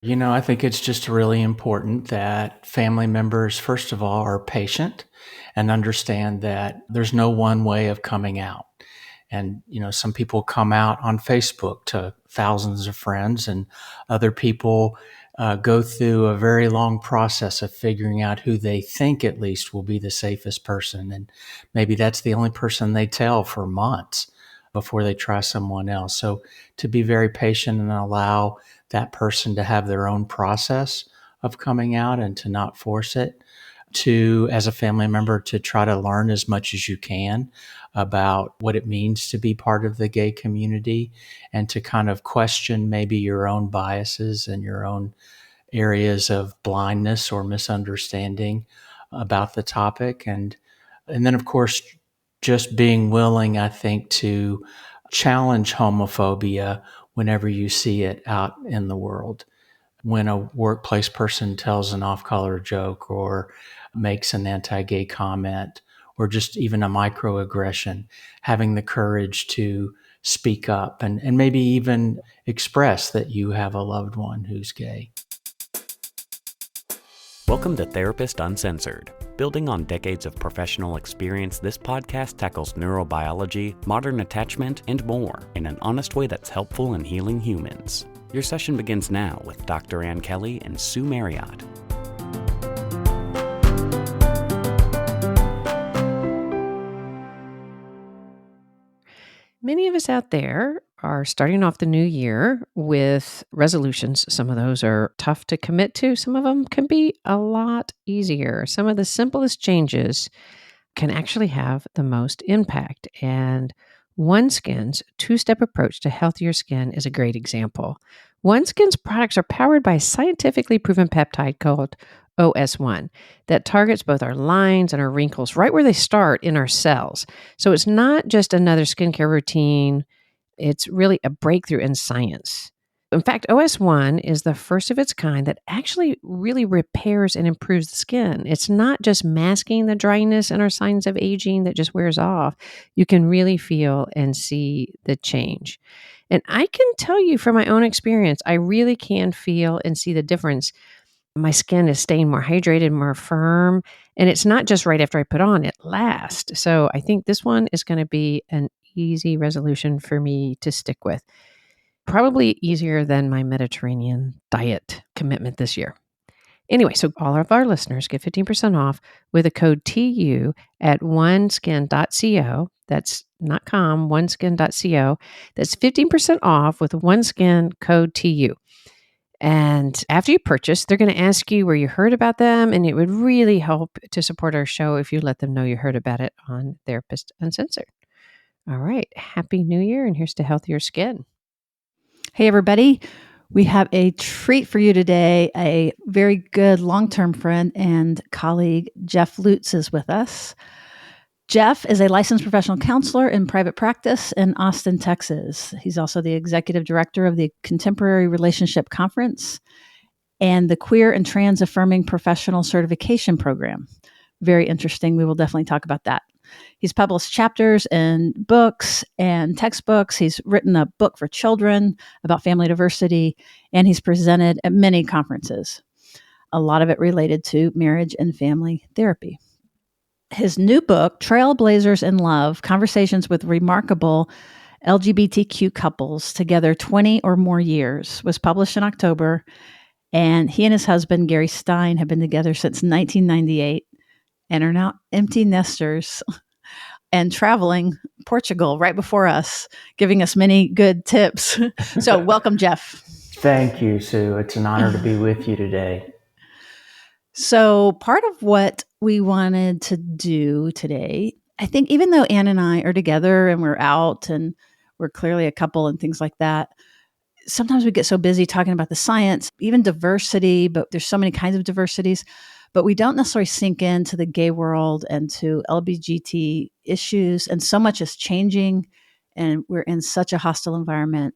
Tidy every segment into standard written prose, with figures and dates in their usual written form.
I think it's just really important that family members, first of all, are patient and understand that there's no one way of coming out. And, some people come out on Facebook to thousands of friends, and other people go through a very long process of figuring out who they think at least will be the safest person. And maybe that's the only person they tell for months before they try someone else. So to be very patient and allow that person to have their own process of coming out and to not force it, to, as a family member, to try to learn as much as you can about what it means to be part of the gay community, and to kind of question maybe your own biases and your own areas of blindness or misunderstanding about the topic. And then, of course, just being willing, I think, to challenge homophobia whenever you see it out in the world. When a workplace person tells an off-color joke or makes an anti-gay comment or just even a microaggression, having the courage to speak up and maybe even express that you have a loved one who's gay. Welcome to Therapist Uncensored. Building on decades of professional experience, this podcast tackles neurobiology, modern attachment, and more in an honest way that's helpful in healing humans. Your session begins now with Dr. Ann Kelly and Sue Marriott. Many of us out there are starting off the new year with resolutions. Some of those are tough to commit to. Some of them can be a lot easier. Some of the simplest changes can actually have the most impact. And OneSkin's two-step approach to healthier skin is a great example. OneSkin's products are powered by a scientifically proven peptide called OS1 that targets both our lines and our wrinkles right where they start in our cells. So it's not just another skincare routine. It's really a breakthrough in science. In fact, OS1 is the first of its kind that actually really repairs and improves the skin. It's not just masking the dryness and our signs of aging that just wears off. You can really feel and see the change. And I can tell you from my own experience, I really can feel and see the difference. My skin is staying more hydrated, more firm, and it's not just right after I put on, it lasts. So I think this one is going to be an easy resolution for me to stick with. Probably easier than my Mediterranean diet commitment this year. Anyway, so all of our listeners get 15% off with a code TU at oneskin.co. That's not com, oneskin.co. That's 15% off with OneSkin code TU. And after you purchase, they're going to ask you where you heard about them, and it would really help to support our show if you let them know you heard about it on Therapist Uncensored. All right, Happy New Year, and here's to healthier skin. Hey, everybody. We have a treat for you today. A very good long-term friend and colleague, Jeff Lutes, is with us. Jeff is a licensed professional counselor in private practice in Austin, Texas. He's also the executive director of the Contemporary Relationship Conference and the Queer and Trans Affirming Professional Certification Program. Very interesting. We will definitely talk about that. He's published chapters in books and textbooks. He's written a book for children about family diversity, and he's presented at many conferences, a lot of it related to marriage and family therapy. His new book, Trailblazers in Love, Conversations with Remarkable LGBTQ Couples Together 20 or More Years, was published in October, and he and his husband, Gary Stein, have been together since 1998 and are now empty nesters and traveling Portugal right before us, giving us many good tips. So welcome, Jeff. Thank you, Sue. It's an honor to be with you today. So part of what we wanted to do today, I think even though Ann and I are together and we're out and we're clearly a couple and things like that, sometimes we get so busy talking about the science, even diversity, but there's so many kinds of diversities, but we don't necessarily sink into the gay world and to LGBT issues. And so much is changing and we're in such a hostile environment.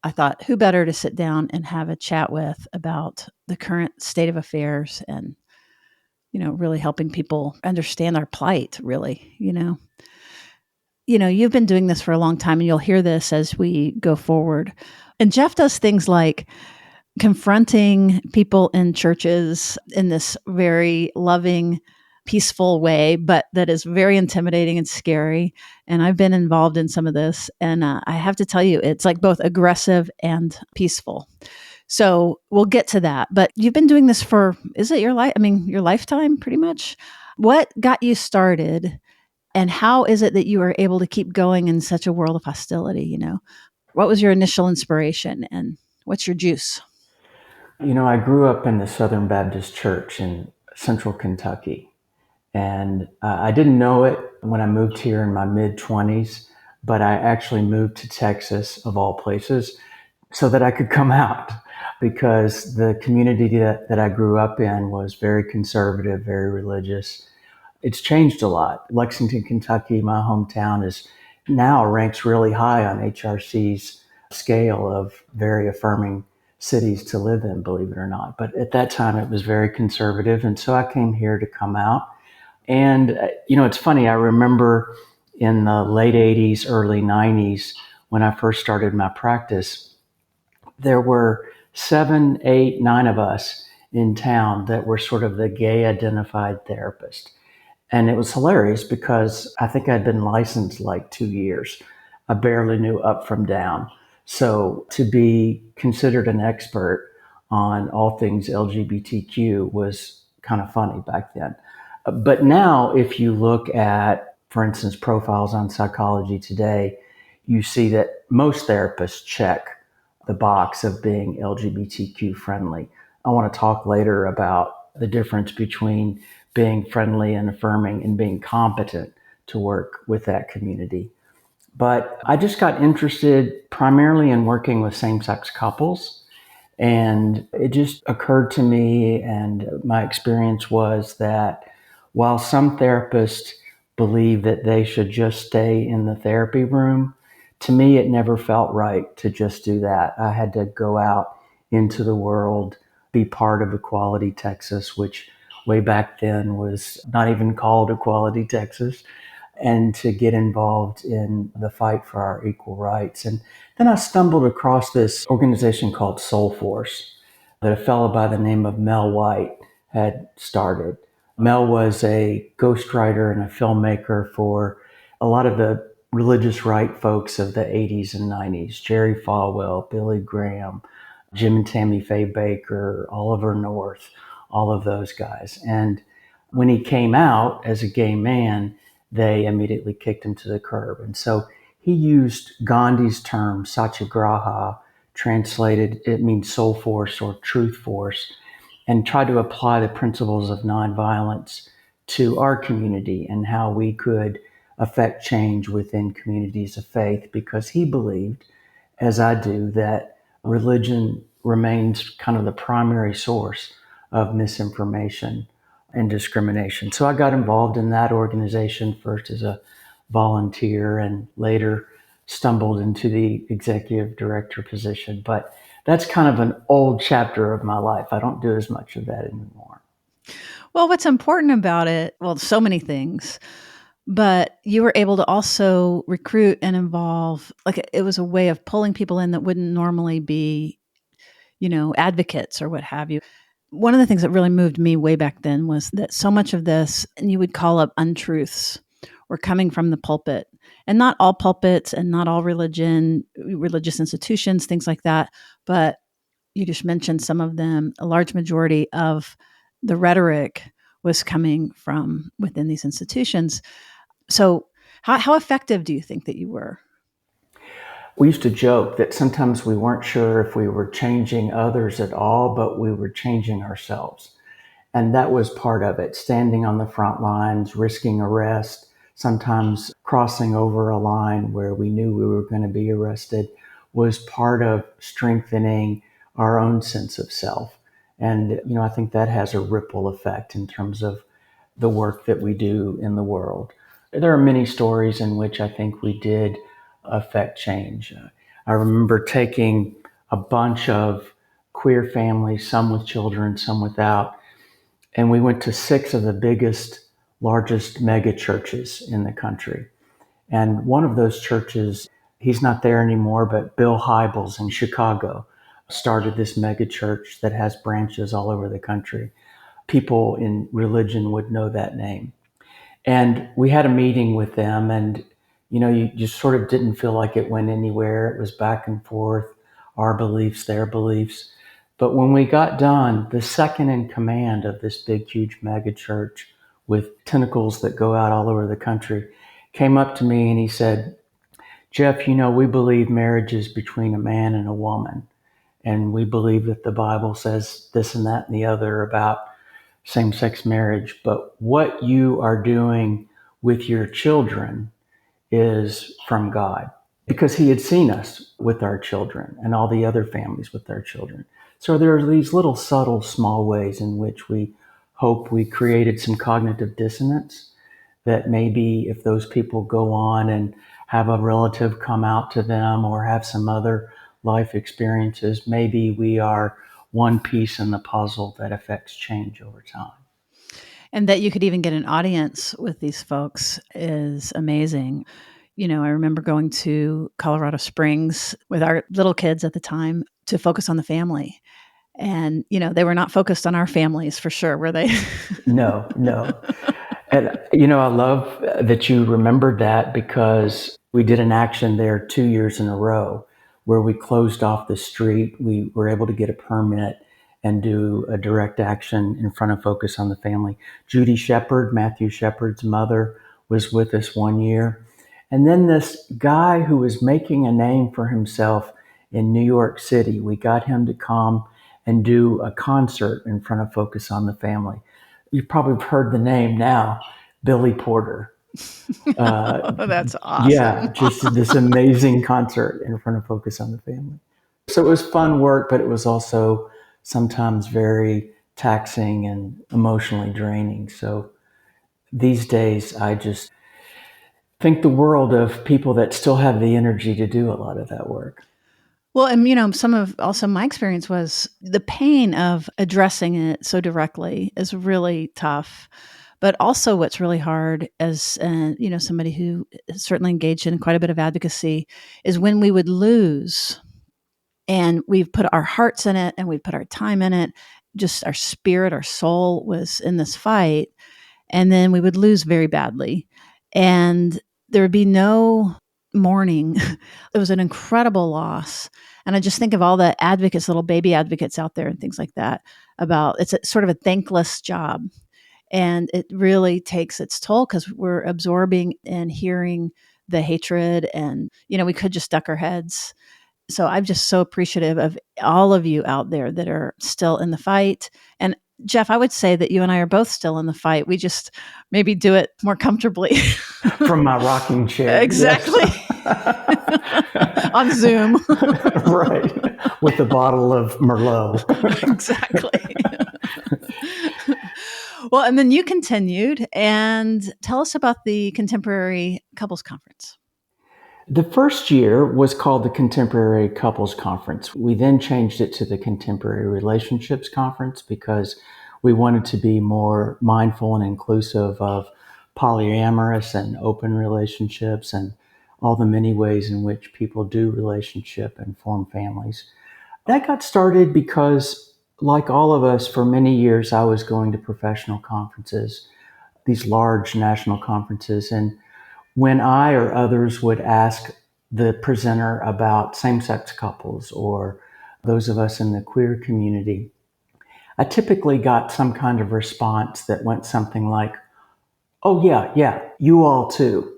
I thought, who better to sit down and have a chat with about the current state of affairs and, really helping people understand our plight, really, you've been doing this for a long time and you'll hear this as we go forward. And Jeff does things like confronting people in churches in this very loving, peaceful way, but that is very intimidating and scary. And I've been involved in some of this. And I have to tell you, it's like both aggressive and peaceful. So we'll get to that. But you've been doing this for, is it your life? I mean, your lifetime pretty much. What got you started? And how is it that you were able to keep going in such a world of hostility? What was your initial inspiration and what's your juice? I grew up in the Southern Baptist Church in central Kentucky. And I didn't know it when I moved here in my mid-20s, but I actually moved to Texas, of all places, so that I could come out because the community that I grew up in was very conservative, very religious. It's changed a lot. Lexington, Kentucky, my hometown, is now ranks really high on HRC's scale of very affirming cities to live in, believe it or not. But at that time, it was very conservative. And so I came here to come out. And, it's funny. I remember in the late 80s, early 90s, when I first started my practice, there were 7, 8, 9 of us in town that were sort of the gay identified therapist. And it was hilarious because I think I'd been licensed like 2 years. I barely knew up from down. So to be considered an expert on all things LGBTQ was kind of funny back then. But now, if you look at, for instance, profiles on Psychology Today, you see that most therapists check the box of being LGBTQ friendly. I want to talk later about the difference between being friendly and affirming and being competent to work with that community. But I just got interested primarily in working with same-sex couples. And it just occurred to me, and my experience was that while some therapists believe that they should just stay in the therapy room, to me, it never felt right to just do that. I had to go out into the world, be part of Equality Texas, which way back then was not even called Equality Texas, and to get involved in the fight for our equal rights. And then I stumbled across this organization called Soul Force that a fellow by the name of Mel White had started. Mel was a ghostwriter and a filmmaker for a lot of the religious right folks of the 80s and 90s, Jerry Falwell, Billy Graham, Jim and Tammy Faye Baker, Oliver North, all of those guys. And when he came out as a gay man, they immediately kicked him to the curb. And so he used Gandhi's term, satyagraha, translated, it means soul force or truth force, and tried to apply the principles of nonviolence to our community and how we could affect change within communities of faith, because he believed, as I do, that religion remains kind of the primary source of misinformation and discrimination. So I got involved in that organization first as a volunteer and later stumbled into the executive director position. But that's kind of an old chapter of my life. I don't do as much of that anymore. Well, what's important about it, well, so many things, but you were able to also recruit and involve, like it was a way of pulling people in that wouldn't normally be, advocates or what have you. One of the things that really moved me way back then was that so much of this, and you would call up untruths, were coming from the pulpit. And not all pulpits and not all religious institutions, things like that. But you just mentioned some of them. A large majority of the rhetoric was coming from within these institutions. So how effective do you think that you were? We used to joke that sometimes we weren't sure if we were changing others at all, but we were changing ourselves. And that was part of it, standing on the front lines, risking arrest, sometimes crossing over a line where we knew we were going to be arrested, was part of strengthening our own sense of self. And, I think that has a ripple effect in terms of the work that we do in the world. There are many stories in which I think we did affect change. I remember taking a bunch of queer families, some with children, some without, and we went to 6 of the biggest, largest mega churches in the country. And one of those churches, he's not there anymore, but Bill Hybels in Chicago, started this mega church that has branches all over the country. People in religion would know that name. And we had a meeting with them, and you just sort of didn't feel like it went anywhere. It was back and forth, our beliefs, their beliefs. But when we got done, the second in command of this big, huge mega church with tentacles that go out all over the country came up to me and he said, "Jeff, we believe marriage is between a man and a woman. And we believe that the Bible says this and that and the other about same-sex marriage. But what you are doing with your children is from God." Because he had seen us with our children and all the other families with their children. So there are these little subtle, small ways in which we hope we created some cognitive dissonance that maybe if those people go on and have a relative come out to them or have some other life experiences, maybe we are one piece in the puzzle that affects change over time. And that you could even get an audience with these folks is amazing. I remember going to Colorado Springs with our little kids at the time to focus on the family. And, they were not focused on our families for sure, were they? No. And, I love that you remembered that, because we did an action there 2 years in a row where we closed off the street. We were able to get a permit and do a direct action in front of Focus on the Family. Judy Shepard, Matthew Shepard's mother, was with us 1 year. And then this guy who was making a name for himself in New York City, we got him to come and do a concert in front of Focus on the Family. You probably have heard the name now, Billy Porter. That's awesome. Yeah, just this amazing concert in front of Focus on the Family. So it was fun work, but it was also sometimes very taxing and emotionally draining. So these days, I just think the world of people that still have the energy to do a lot of that work. Well, and some of also my experience was the pain of addressing it so directly is really tough. But also what's really hard as, somebody who is certainly engaged in quite a bit of advocacy is when we would lose and we've put our hearts in it and we've put our time in it, just our spirit, our soul was in this fight. And then we would lose very badly. And there would be no mourning. It was an incredible loss. And I just think of all the advocates, little baby advocates out there and things like that, about it's sort of a thankless job. And it really takes its toll because we're absorbing and hearing the hatred and, we could just duck our heads. So I'm just so appreciative of all of you out there that are still in the fight. And Jeff, I would say that you and I are both still in the fight. We just maybe do it more comfortably. From my rocking chair. Exactly. Yes. On Zoom. Right. With a bottle of Merlot. Exactly. Well, and then you continued, and tell us about the Contemporary Couples Conference. The first year was called the Contemporary Couples Conference. We then changed it to the Contemporary Relationships Conference because we wanted to be more mindful and inclusive of polyamorous and open relationships and all the many ways in which people do relationship and form families. That got started because, like all of us, for many years, I was going to professional conferences, these large national conferences. And when I or others would ask the presenter about same-sex couples or those of us in the queer community, I typically got some kind of response that went something like, "Oh, yeah, you all too."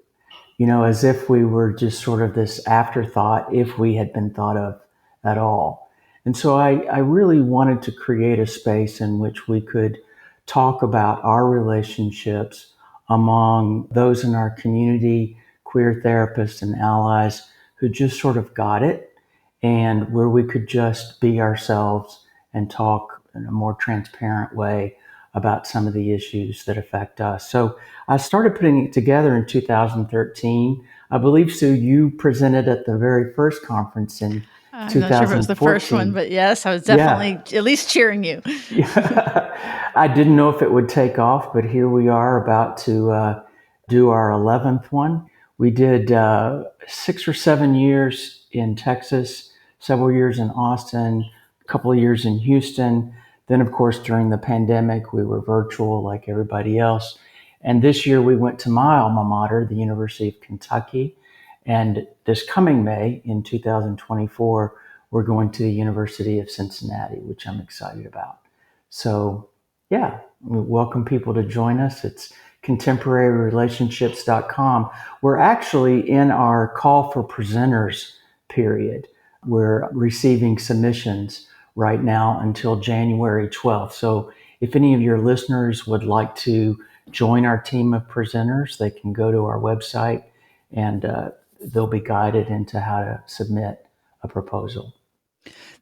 As if we were just sort of this afterthought if we had been thought of at all. And so I really wanted to create a space in which we could talk about our relationships among those in our community, queer therapists and allies who just sort of got it, and where we could just be ourselves and talk in a more transparent way about some of the issues that affect us. So I started putting it together in 2013. I believe, Sue, you presented at the very first conference in 2014. I'm not sure if it was the first one, but yes, I was definitely at least cheering you. Yeah. I didn't know if it would take off, but here we are about to do our 11th one. We did 6 or 7 years in Texas, several years in Austin, a couple of years in Houston. Then, of course, during the pandemic, we were virtual like everybody else. And this year we went to my alma mater, the University of Kentucky. And this coming May in 2024, we're going to the University of Cincinnati, which I'm excited about. So, yeah, we welcome people to join us. It's contemporaryrelationships.com. We're actually in our call for presenters period. We're receiving submissions right now until January 12th. So if any of your listeners would like to join our team of presenters, they can go to our website and they'll be guided into how to submit a proposal.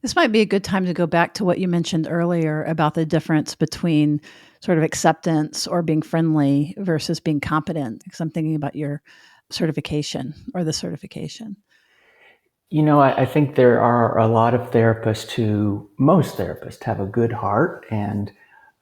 This might be a good time to go back to what you mentioned earlier about the difference between sort of acceptance or being friendly versus being competent, because I'm thinking about your certification or the certification. You know, I think there are a lot of therapists most therapists have a good heart and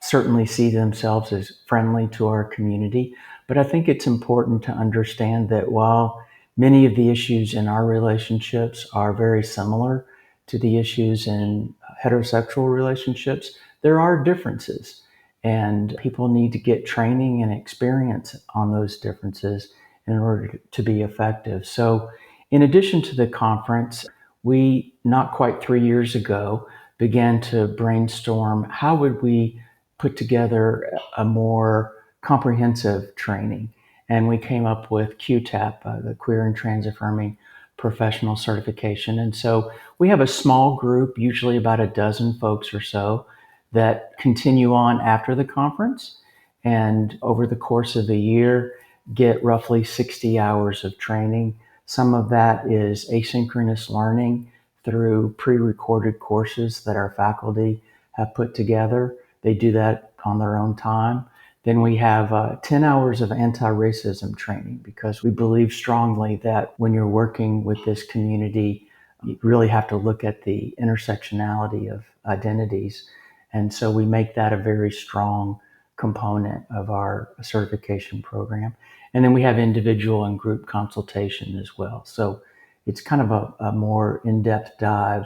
certainly see themselves as friendly to our community. But I think it's important to understand that while many of the issues in our relationships are very similar to the issues in heterosexual relationships, there are differences. And people need to get training and experience on those differences in order to be effective. So, in addition to the conference, we, not quite 3 years ago, began to brainstorm how would we put together a more comprehensive training. And we came up with QTAP, the Queer and Trans Affirming Professional Certification. And so we have a small group, usually about a dozen folks or so, that continue on after the conference. And over the course of the year, get roughly 60 hours of training. Some of that is asynchronous learning through pre-recorded courses that our faculty have put together. They do that on their own time. Then we have 10 hours of anti-racism training because we believe strongly that when you're working with this community, you really have to look at the intersectionality of identities. And so we make that a very strong component of our certification program. And then we have individual and group consultation as well. So it's kind of a more in-depth dive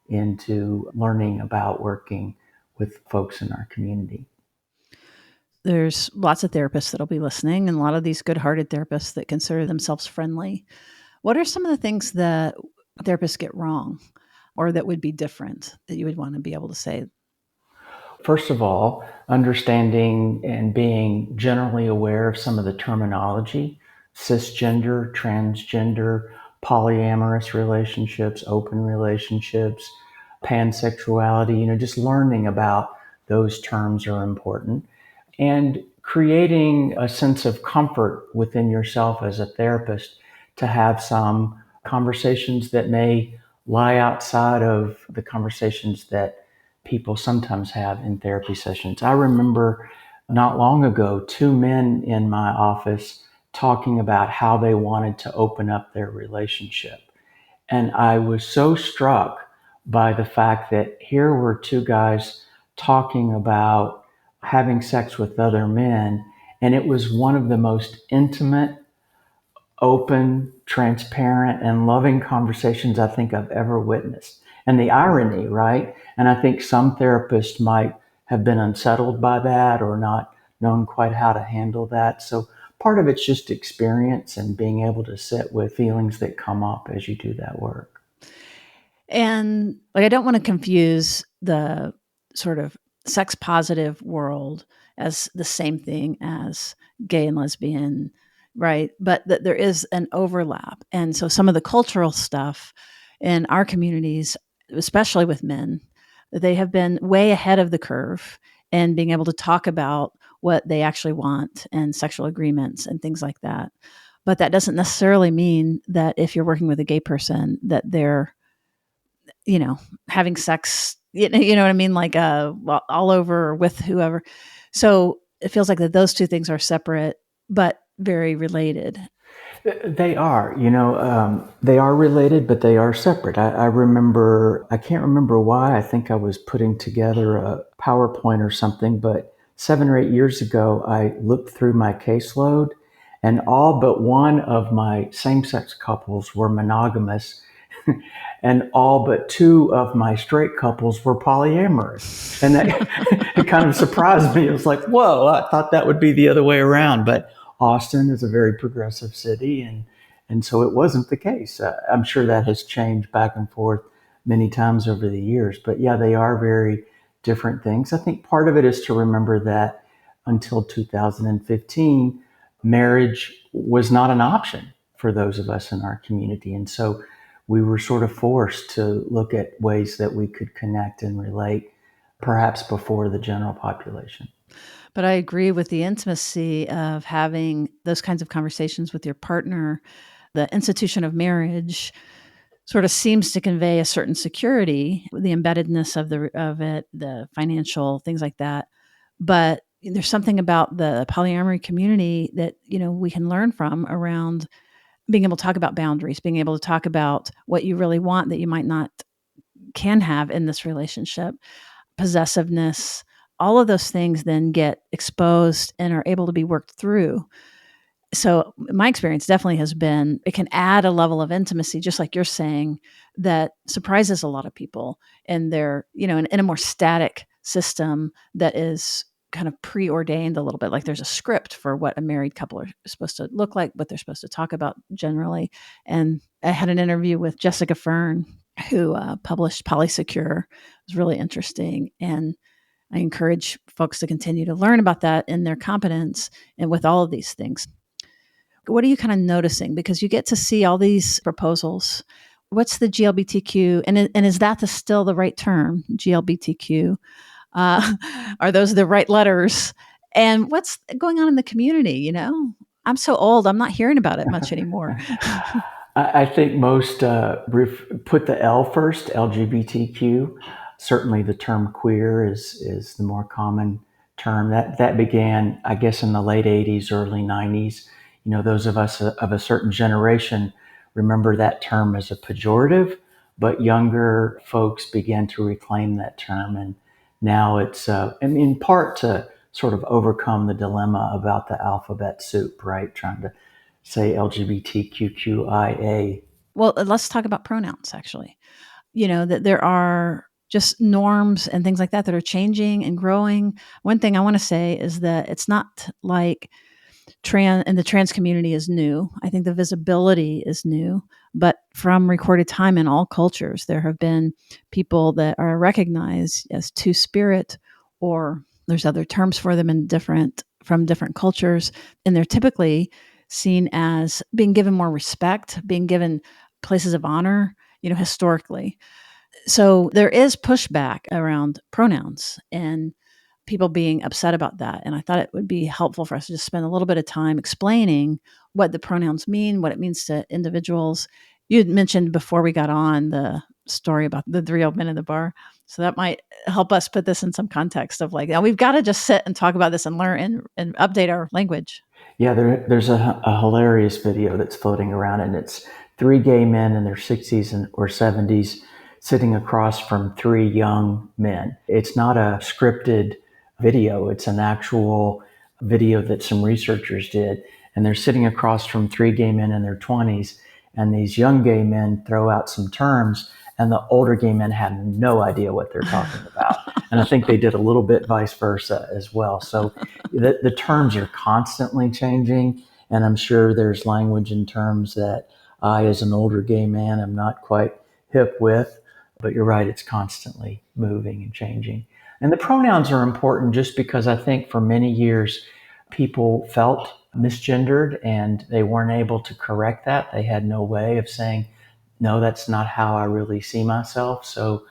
into learning about working with folks in our community. There's lots of therapists that'll be listening, and a lot of these good-hearted therapists that consider themselves friendly. What are some of the things that therapists get wrong or that would be different that you would want to be able to say? First of all, understanding and being generally aware of some of the terminology, cisgender, transgender, polyamorous relationships, open relationships, pansexuality, just learning about those terms are important. And creating a sense of comfort within yourself as a therapist to have some conversations that may lie outside of the conversations that people sometimes have in therapy sessions. I remember not long ago, two men in my office talking about how they wanted to open up their relationship. And I was so struck by the fact that here were two guys talking about having sex with other men, and it was one of the most intimate, open, transparent, and loving conversations I think I've ever witnessed. And the irony, right? And I think some therapists might have been unsettled by that or not known quite how to handle that. So part of it's just experience and being able to sit with feelings that come up as you do that work. And I don't want to confuse the sort of sex positive world as the same thing as gay and lesbian, right? But that there is an overlap. And so some of the cultural stuff in our communities, especially with men, they have been way ahead of the curve and being able to talk about what they actually want and sexual agreements and things like that. But that doesn't necessarily mean that if you're working with a gay person that they're having sex, you know what I mean? Like, all over with whoever. So it feels like that those two things are separate, but very related. They are, they are related, but they are separate. I can't remember why. I think I was putting together a PowerPoint or something, but 7 or 8 years ago, I looked through my caseload and all but one of my same-sex couples were monogamous. And all but two of my straight couples were polyamorous. And that it kind of surprised me. It was like, whoa, I thought that would be the other way around. But Austin is a very progressive city, and so it wasn't the case. I'm sure that has changed back and forth many times over the years. But yeah, they are very different things. I think part of it is to remember that until 2015, marriage was not an option for those of us in our community. And so we were sort of forced to look at ways that we could connect and relate, perhaps before the general population. But I agree with the intimacy of having those kinds of conversations with your partner. The institution of marriage sort of seems to convey a certain security, the embeddedness of it, the financial things like that. But there's something about the polyamory community that, we can learn from around being able to talk about boundaries, being able to talk about what you really want that you might not can have in this relationship, possessiveness, all of those things then get exposed and are able to be worked through. So my experience definitely has been it can add a level of intimacy, just like you're saying, that surprises a lot of people in their, in a more static system that is kind of preordained a little bit. Like there's a script for what a married couple are supposed to look like, what they're supposed to talk about generally. And I had an interview with Jessica Fern, who published Polysecure. It was really interesting. And I encourage folks to continue to learn about that in their competence and with all of these things. What are you kind of noticing? Because you get to see all these proposals. What's the GLBTQ? And is that still the right term, GLBTQ? Are those the right letters? And what's going on in the community? I'm so old, I'm not hearing about it much anymore. I think most put the L first, LGBTQ. Certainly the term queer is the more common term. That began, I guess, in the late 80s, early 90s. Those of us of a certain generation remember that term as a pejorative, but younger folks began to reclaim that term. And now it's, in part to sort of overcome the dilemma about the alphabet soup, right? Trying to say LGBTQIA. Well, let's talk about pronouns, actually. That there are just norms and things like that are changing and growing. One thing I want to say is that it's not like the trans community is new. I think the visibility is new, but from recorded time in all cultures, there have been people that are recognized as two-spirit, or there's other terms for them from different cultures, and they're typically seen as being given more respect, being given places of honor, historically. So there is pushback around pronouns and people being upset about that. And I thought it would be helpful for us to just spend a little bit of time explaining what the pronouns mean, what it means to individuals. You had mentioned before we got on the story about the 3 old men in the bar. So that might help us put this in some context of like, now we've got to just sit and talk about this and learn and update our language. Yeah, there's a hilarious video that's floating around, and it's 3 gay men in their 60s or 70s sitting across from 3 young men. It's not a scripted video. It's an actual video that some researchers did. And they're sitting across from 3 gay men in their 20s. And these young gay men throw out some terms, and the older gay men have no idea what they're talking about. And I think they did a little bit vice versa as well. So the terms are constantly changing. And I'm sure there's language and terms that I, as an older gay man, am not quite hip with. But you're right, it's constantly moving and changing. And the pronouns are important just because I think for many years, people felt misgendered and they weren't able to correct that. They had no way of saying, no, that's not how I really see myself. So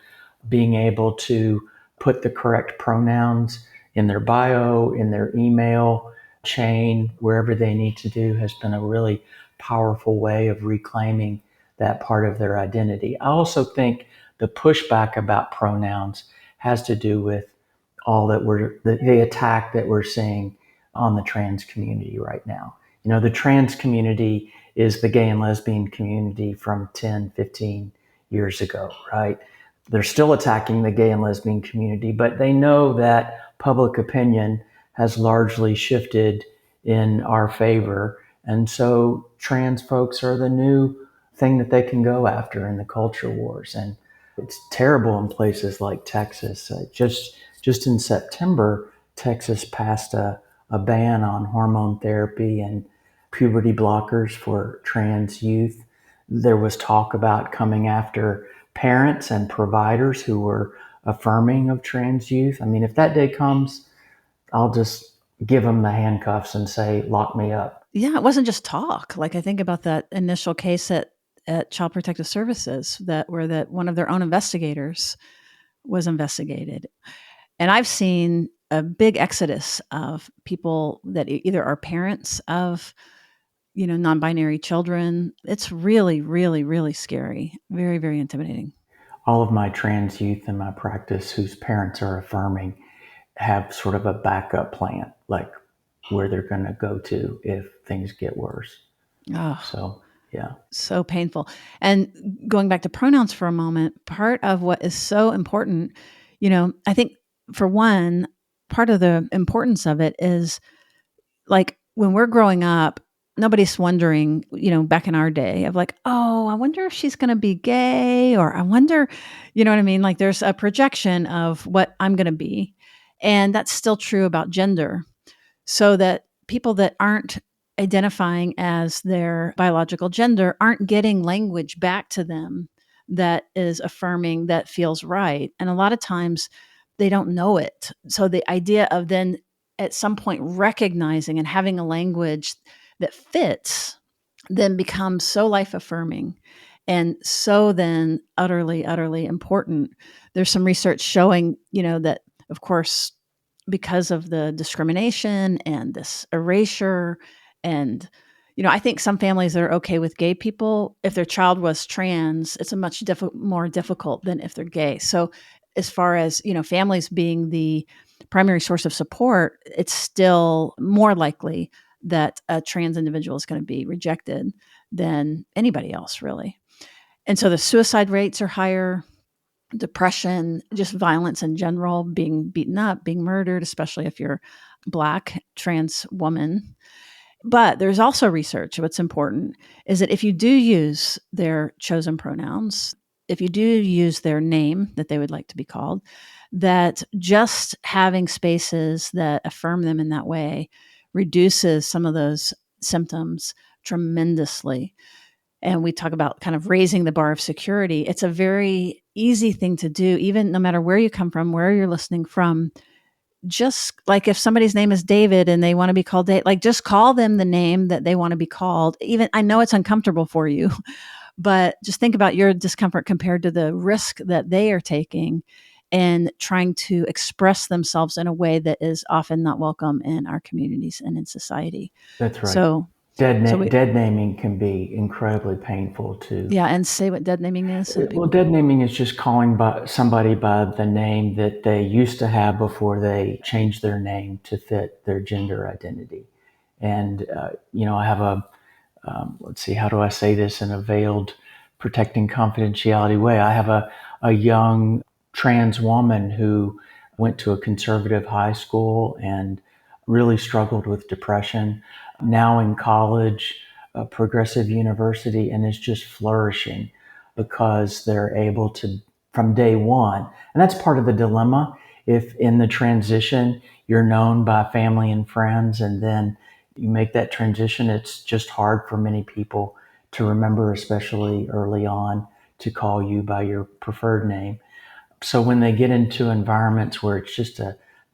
being able to put the correct pronouns in their bio, in their email chain, wherever they need to do, has been a really powerful way of reclaiming that part of their identity. I also think the pushback about pronouns has to do with all that the attack that we're seeing on the trans community right now. The trans community is the gay and lesbian community from 10, 15 years ago, right? They're still attacking the gay and lesbian community, but they know that public opinion has largely shifted in our favor. And so trans folks are the new thing that they can go after in the culture wars. And it's terrible in places like Texas. Just in September, Texas passed a ban on hormone therapy and puberty blockers for trans youth. There was talk about coming after parents and providers who were affirming of trans youth. I mean, if that day comes, I'll just give them the handcuffs and say, lock me up. Yeah, it wasn't just talk. Like I think about that initial case at Child Protective Services where one of their own investigators was investigated. And I've seen a big exodus of people that either are parents of, non-binary children. It's really, really, really scary. Very, very intimidating. All of my trans youth in my practice whose parents are affirming have sort of a backup plan, like where they're going to go to if things get worse. Oh, So, yeah. so painful. And going back to pronouns for a moment, part of what is so important, I think for one, part of the importance of it is like when we're growing up, nobody's wondering, back in our day of like, oh, I wonder if she's going to be gay, or I wonder, you know what I mean? Like there's a projection of what I'm going to be. And that's still true about gender. So that people that aren't identifying as their biological gender aren't getting language back to them that is affirming, that feels right. And a lot of times they don't know it. So the idea of then at some point recognizing and having a language that fits then becomes so life affirming and so then utterly, utterly important. There's some research showing, that of course, because of the discrimination and this erasure. And, I think some families that are okay with gay people, if their child was trans, it's a much more difficult than if they're gay. So as far as, families being the primary source of support, it's still more likely that a trans individual is going to be rejected than anybody else, really. And so the suicide rates are higher, depression, just violence in general, being beaten up, being murdered, especially if you're Black, trans woman. But there's also research. What's important is that if you do use their chosen pronouns, if you do use their name that they would like to be called, that just having spaces that affirm them in that way reduces some of those symptoms tremendously. And we talk about kind of raising the bar of security. It's a very easy thing to do, even no matter where you come from, where you're listening from. Just like if somebody's name is David and they want to be called David, like just call them the name that they want to be called. Even I know it's uncomfortable for you, but just think about your discomfort compared to the risk that they are taking and trying to express themselves in a way that is often not welcome in our communities and in society. That's right. So Dead naming can be incredibly painful too. Yeah, and say what dead naming is. Well, dead naming is just calling somebody by the name that they used to have before they changed their name to fit their gender identity. And, I have let's see, how do I say this in a veiled, protecting confidentiality way? I have a young trans woman who went to a conservative high school and really struggled with depression. Now in college, a progressive university, and is just flourishing because they're able to, from day one, and that's part of the dilemma. If in the transition, you're known by family and friends, and then you make that transition, it's just hard for many people to remember, especially early on, to call you by your preferred name. So when they get into environments where it's just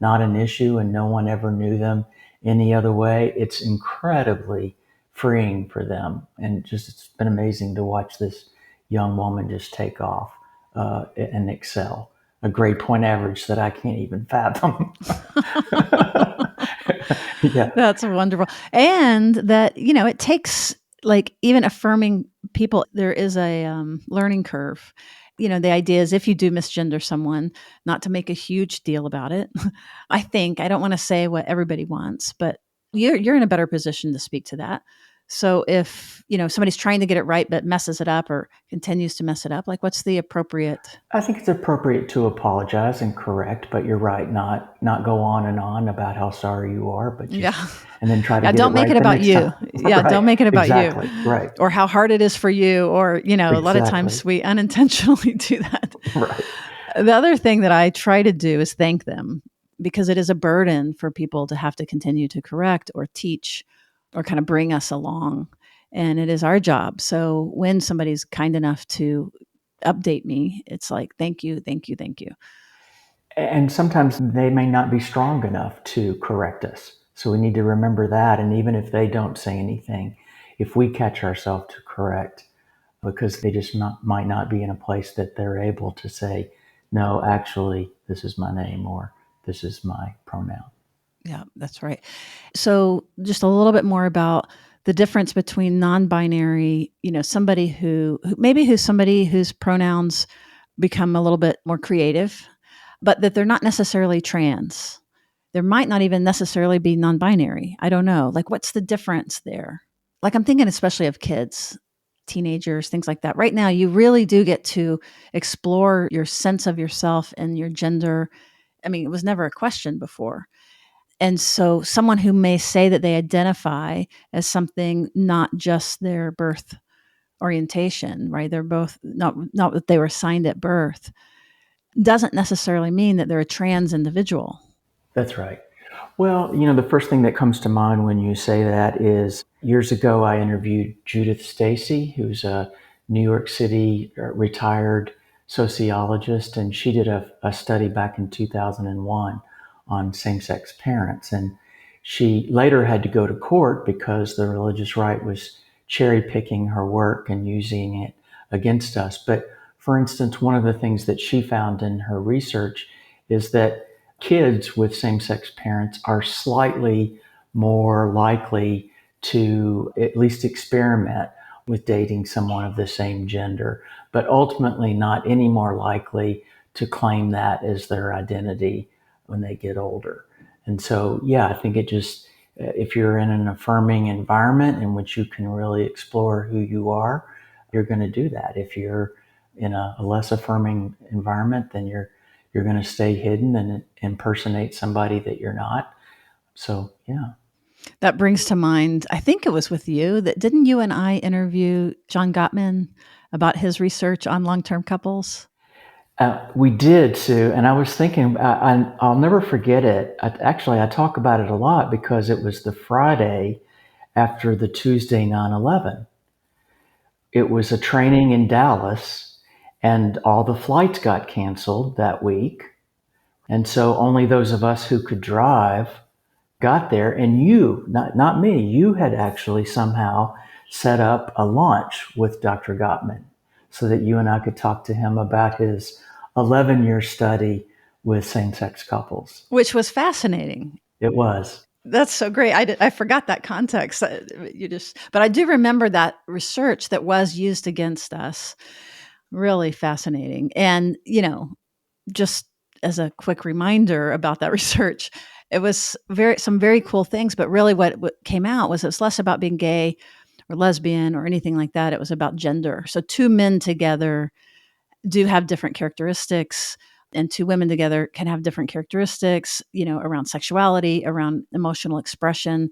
not an issue and no one ever knew them any other way, it's incredibly freeing for them. And just it's been amazing to watch this young woman just take off and excel. A grade point average that I can't even fathom. Yeah. That's wonderful. And that, it takes like even affirming people, there is a learning curve. The idea is if you do misgender someone, not to make a huge deal about it. I don't want to say what everybody wants, but you're in a better position to speak to that. So if, somebody's trying to get it right but messes it up or continues to mess it up, like what's the appropriate? I think it's appropriate to apologize and correct, but you're right, not go on and on about how sorry you are, but just Yeah. and then try to Yeah, get it don't make right it the about next you. time. Yeah, Right. don't make it about you. Exactly. Right. Or how hard it is for you, or, a lot of times Exactly. we unintentionally do that. Right. The other thing that I try to do is thank them, because it is a burden for people to have to continue to correct or teach or kind of bring us along. And it is our job. So when somebody's kind enough to update me, it's like, thank you, thank you, thank you. And sometimes they may not be strong enough to correct us. So we need to remember that. And even if they don't say anything, if we catch ourselves to correct, because they just might not be in a place that they're able to say, no, actually, this is my name or this is my pronoun. Yeah, that's right. So just a little bit more about the difference between non-binary, somebody who's somebody whose pronouns become a little bit more creative, but that they're not necessarily trans. There might not even necessarily be non-binary. I don't know. Like, what's the difference there? Like, I'm thinking especially of kids, teenagers, things like that. Right now, you really do get to explore your sense of yourself and your gender. I mean, it was never a question before. And so someone who may say that they identify as something not just their birth orientation, right? They're both not what they were assigned at birth, doesn't necessarily mean that they're a trans individual. That's right. Well, the first thing that comes to mind when you say that is years ago, I interviewed Judith Stacy, who's a New York City retired sociologist, and she did a study back in 2001 on same-sex parents. And she later had to go to court because the religious right was cherry picking her work and using it against us. But for instance, one of the things that she found in her research is that kids with same-sex parents are slightly more likely to at least experiment with dating someone of the same gender, but ultimately not any more likely to claim that as their identity when they get older. And so, yeah, I think it just, if you're in an affirming environment in which you can really explore who you are, you're going to do that. If you're in a less affirming environment, then you're going to stay hidden and impersonate somebody that you're not. So, yeah. That brings to mind, I think it was with you, that didn't you and I interview John Gottman about his research on long-term couples? We did, Sue, and I was thinking, I'll never forget it. I talk about it a lot because it was the Friday after the Tuesday 9/11. It was a training in Dallas, and all the flights got canceled that week. And so only those of us who could drive got there, and you, not me, you had actually somehow set up a launch with Dr. Gottman so that you and I could talk to him about his 11-year study with same-sex couples. Which was fascinating. It was. That's so great. I forgot that context. But I do remember that research that was used against us. Really fascinating. And, just as a quick reminder about that research, it was some very cool things, but really what came out was it's less about being gay or lesbian or anything like that. It was about gender. So two men together do have different characteristics, and two women together can have different characteristics, around sexuality, around emotional expression,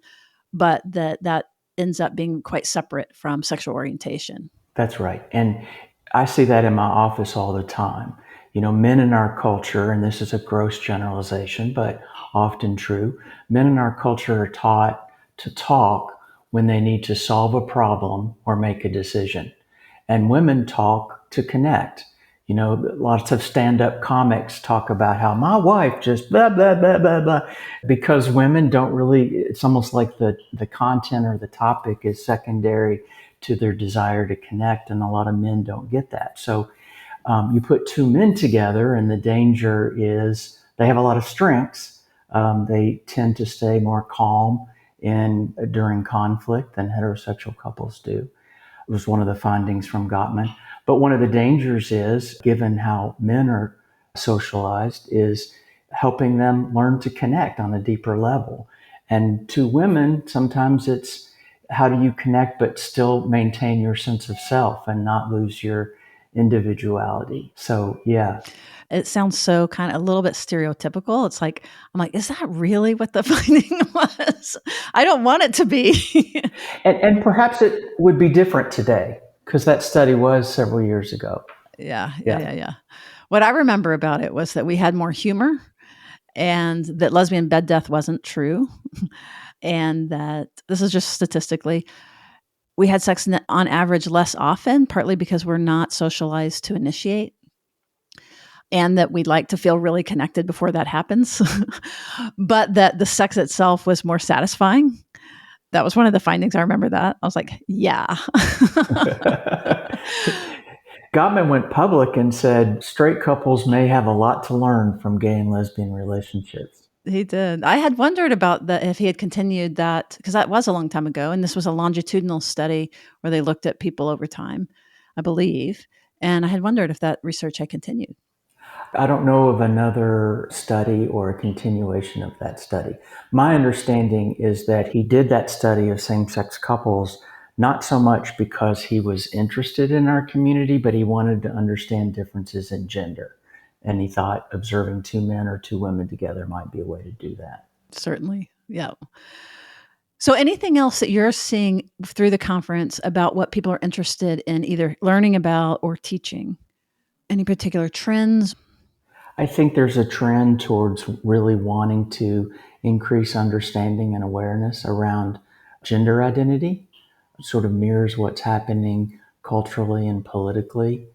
but that ends up being quite separate from sexual orientation. That's right. And I see that in my office all the time. Men in our culture, and this is a gross generalization, but often true, men in our culture are taught to talk when they need to solve a problem or make a decision. And women talk to connect. Lots of stand-up comics talk about how my wife just blah, blah, blah, blah, blah, because women don't really, it's almost like the content or the topic is secondary to their desire to connect, and a lot of men don't get that. So you put two men together, and the danger is they have a lot of strengths. They tend to stay more calm during conflict than heterosexual couples do. It was one of the findings from Gottman. But one of the dangers is, given how men are socialized, is helping them learn to connect on a deeper level. And to women, sometimes it's how do you connect but still maintain your sense of self and not lose your individuality? So, yeah. It sounds so kind of a little bit stereotypical. It's like, I'm like, is that really what the finding was? I don't want it to be. And perhaps it would be different today because that study was several years ago. Yeah. What I remember about it was that we had more humor and that lesbian bed death wasn't true. And that this is just statistically, we had sex on average less often, partly because we're not socialized to initiate, and that we'd like to feel really connected before that happens, but that the sex itself was more satisfying. That was one of the findings. I remember that. I was like, yeah. Gottman went public and said straight couples may have a lot to learn from gay and lesbian relationships. He did. I had wondered about that if he had continued that, because that was a long time ago. And this was a longitudinal study where they looked at people over time, I believe. And I had wondered if that research had continued. I don't know of another study or a continuation of that study. My understanding is that he did that study of same-sex couples not so much because he was interested in our community, but he wanted to understand differences in gender. And he thought observing two men or two women together might be a way to do that. Certainly. Yeah. So anything else that you're seeing through the conference about what people are interested in either learning about or teaching? Any particular trends? I think there's a trend towards really wanting to increase understanding and awareness around gender identity. It sort of mirrors what's happening culturally and politically.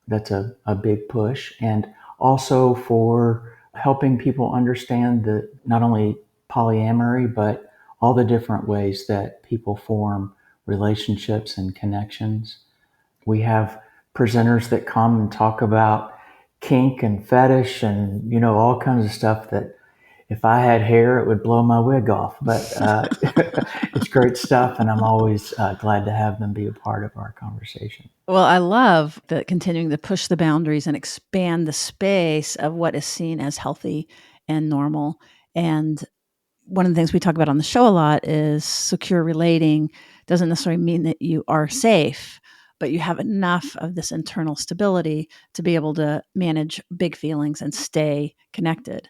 That's a big push. And also for helping people understand that not only polyamory, but all the different ways that people form relationships and connections. We have presenters that come and talk about kink and fetish and, all kinds of stuff that if I had hair, it would blow my wig off. But it's great stuff, and I'm always glad to have them be a part of our conversation. Well, I love that continuing to push the boundaries and expand the space of what is seen as healthy and normal. And one of the things we talk about on the show a lot is secure relating doesn't necessarily mean that you are safe, but you have enough of this internal stability to be able to manage big feelings and stay connected.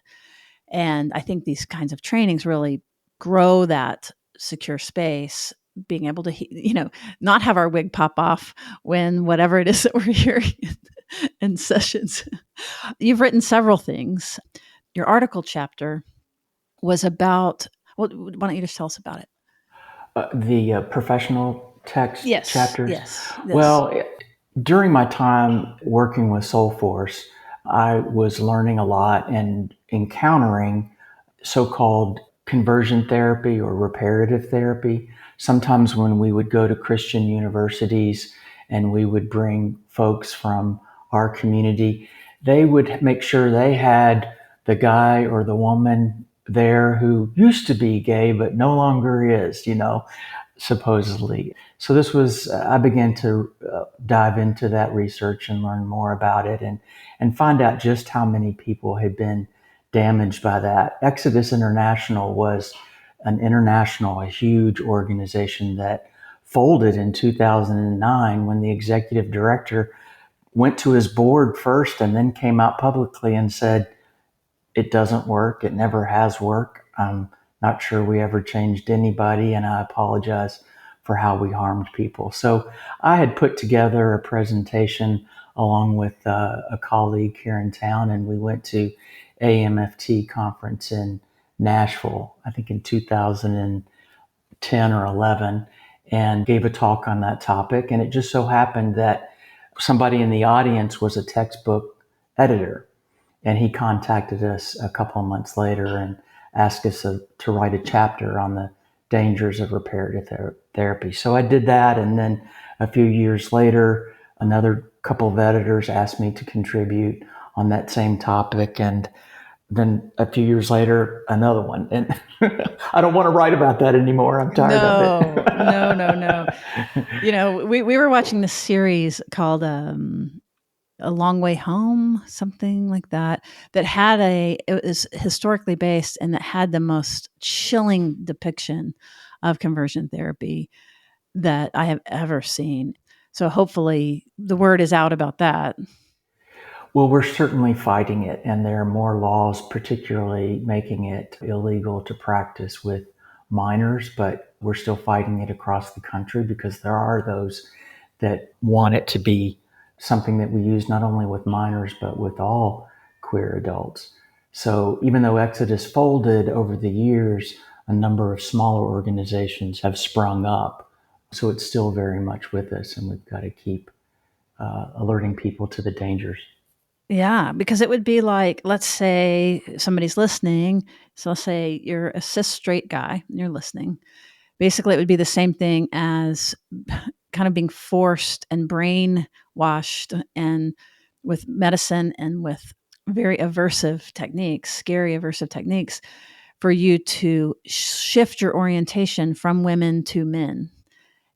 And I think these kinds of trainings really grow that secure space, being able to, not have our wig pop off when whatever it is that we're hearing in sessions. You've written several things. Your article chapter was about, well, why don't you just tell us about it? The professional text chapters? Yes. Well, during my time working with Soulforce, I was learning a lot and encountering so-called conversion therapy or reparative therapy. Sometimes when we would go to Christian universities and we would bring folks from our community, they would make sure they had the guy or the woman there who used to be gay but no longer is, supposedly. So I began to dive into that research and learn more about it and find out just how many people had been damaged by that. Exodus International was a huge organization that folded in 2009 when the executive director went to his board first and then came out publicly and said, it doesn't work. It never has worked. I'm not sure we ever changed anybody, and I apologize for how we harmed people. So I had put together a presentation along with a colleague here in town, and we went to AMFT conference in Nashville, I think in 2010 or 11, and gave a talk on that topic. And it just so happened that somebody in the audience was a textbook editor. And he contacted us a couple of months later and asked us to write a chapter on the dangers of reparative therapy. So I did that. And then a few years later, another couple of editors asked me to contribute on that same topic. And then a few years later, another one. And I don't want to write about that anymore. I'm tired of it. No. We were watching this series called A Long Way Home, something like that, it was historically based and that had the most chilling depiction of conversion therapy. that I have ever seen. So hopefully the word is out about that. Well, we're certainly fighting it, and there are more laws, particularly making it illegal to practice with minors, but we're still fighting it across the country because there are those that want it to be something that we use not only with minors, but with all queer adults. So even though Exodus folded over the years, a number of smaller organizations have sprung up. So it's still very much with us, and we've got to keep alerting people to the dangers. Yeah, because it would be like, let's say somebody's listening. So let's say you're a cis straight guy and you're listening. Basically, it would be the same thing as kind of being forced and brainwashed and with medicine and with very aversive techniques, scary aversive techniques, for you to shift your orientation from women to men.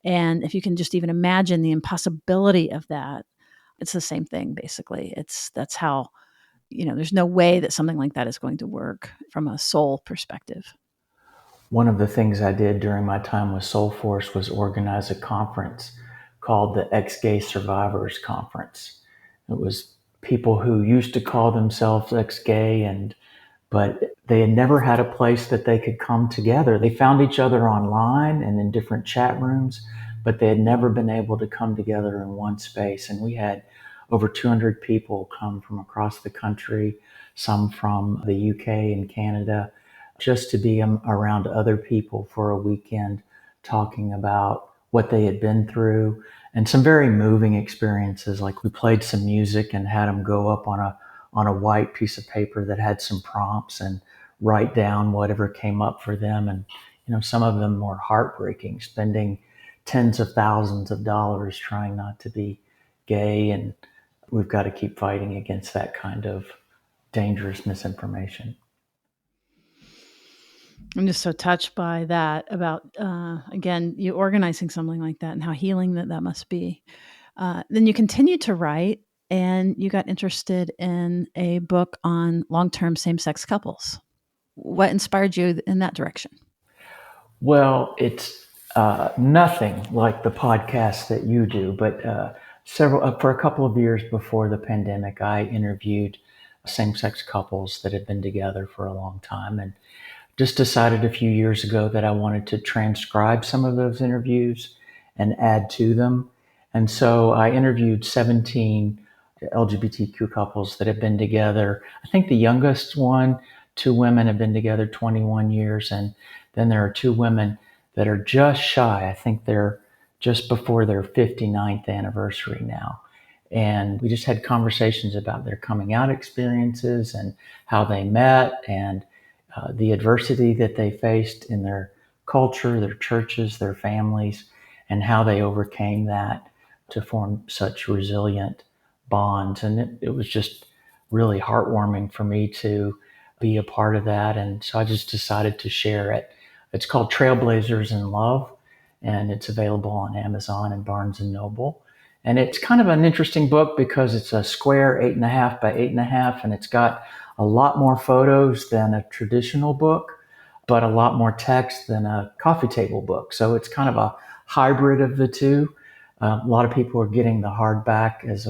And if you can just even imagine the impossibility of that, it's the same thing, basically. That's how, there's no way that something like that is going to work from a soul perspective. One of the things I did during my time with Soul Force was organize a conference called the Ex-Gay Survivors Conference. It was people who used to call themselves ex-gay, but they had never had a place that they could come together. They found each other online and in different chat rooms, but they had never been able to come together in one space. And we had over 200 people come from across the country, some from the UK and Canada, just to be around other people for a weekend talking about what they had been through and some very moving experiences. Like we played some music and had them go up on a white piece of paper that had some prompts and write down whatever came up for them. And, some of them were heartbreaking, spending tens of thousands of dollars trying not to be gay. And we've got to keep fighting against that kind of dangerous misinformation. I'm just so touched by that about, again, you organizing something like that and how healing that must be. Then you continued to write and you got interested in a book on long-term same-sex couples. What inspired you in that direction? Well, it's nothing like the podcast that you do, but for a couple of years before the pandemic, I interviewed same-sex couples that had been together for a long time, and just decided a few years ago that I wanted to transcribe some of those interviews and add to them. And so I interviewed 17 LGBTQ couples that have been together. I think the youngest one, two women have been together 21 years. And then there are two women that are just shy. I think they're just before their 59th anniversary now. And we just had conversations about their coming out experiences and how they met and the adversity that they faced in their culture, their churches, their families, and how they overcame that to form such resilient bonds. And it was just really heartwarming for me to be a part of that. And so I just decided to share it. It's called Trailblazers in Love, and it's available on Amazon and Barnes and Noble. And it's kind of an interesting book because it's a square 8.5 by 8.5, and it's got a lot more photos than a traditional book, but a lot more text than a coffee table book. So it's kind of a hybrid of the two. A lot of people are getting the hardback as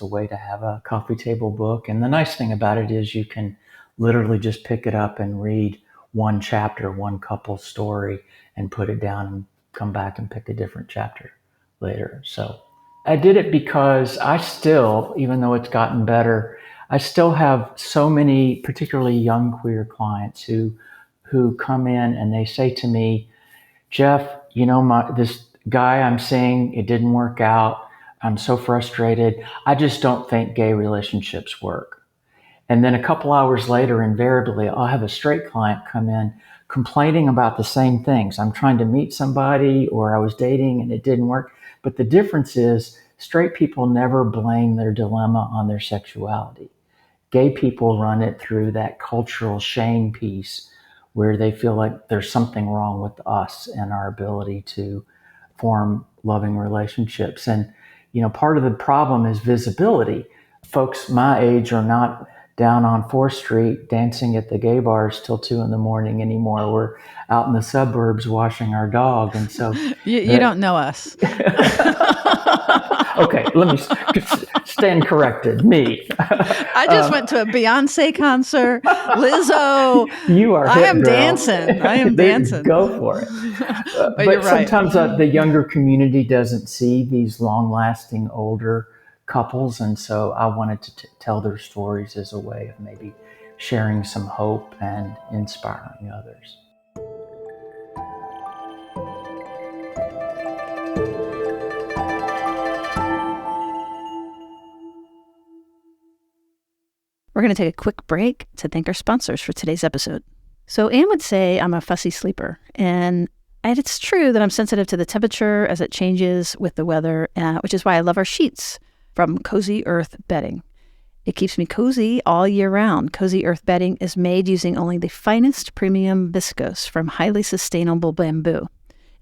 a way to have a coffee table book. And the nice thing about it is you can literally just pick it up and read one chapter, one couple story, and put it down and come back and pick a different chapter later. So I did it because I still, even though it's gotten better, I still have so many, particularly young queer clients who come in and they say to me, Jeff, this guy I'm seeing, it didn't work out. I'm so frustrated. I just don't think gay relationships work. And then a couple hours later, invariably, I'll have a straight client come in complaining about the same things. I'm trying to meet somebody, or I was dating and it didn't work. But the difference is straight people never blame their dilemma on their sexuality. Gay people run it through that cultural shame piece where they feel like there's something wrong with us and our ability to form loving relationships. And, part of the problem is visibility. Folks my age are not down on 4th Street dancing at the gay bars till 2 a.m. anymore. We're out in the suburbs washing our dog. And so you don't know us. Okay, let me stand corrected. Me. I just went to a Beyonce concert. Lizzo. You are. I am girl. dancing. I am dancing. Go for it. But you're right. Sometimes the younger community doesn't see these long-lasting older couples, and so I wanted to tell their stories as a way of maybe sharing some hope and inspiring others. We're going to take a quick break to thank our sponsors for today's episode. So Anne would say I'm a fussy sleeper, and it's true that I'm sensitive to the temperature as it changes with the weather, which is why I love our sheets from Cozy Earth Bedding. It keeps me cozy all year round. Cozy Earth Bedding is made using only the finest premium viscose from highly sustainable bamboo.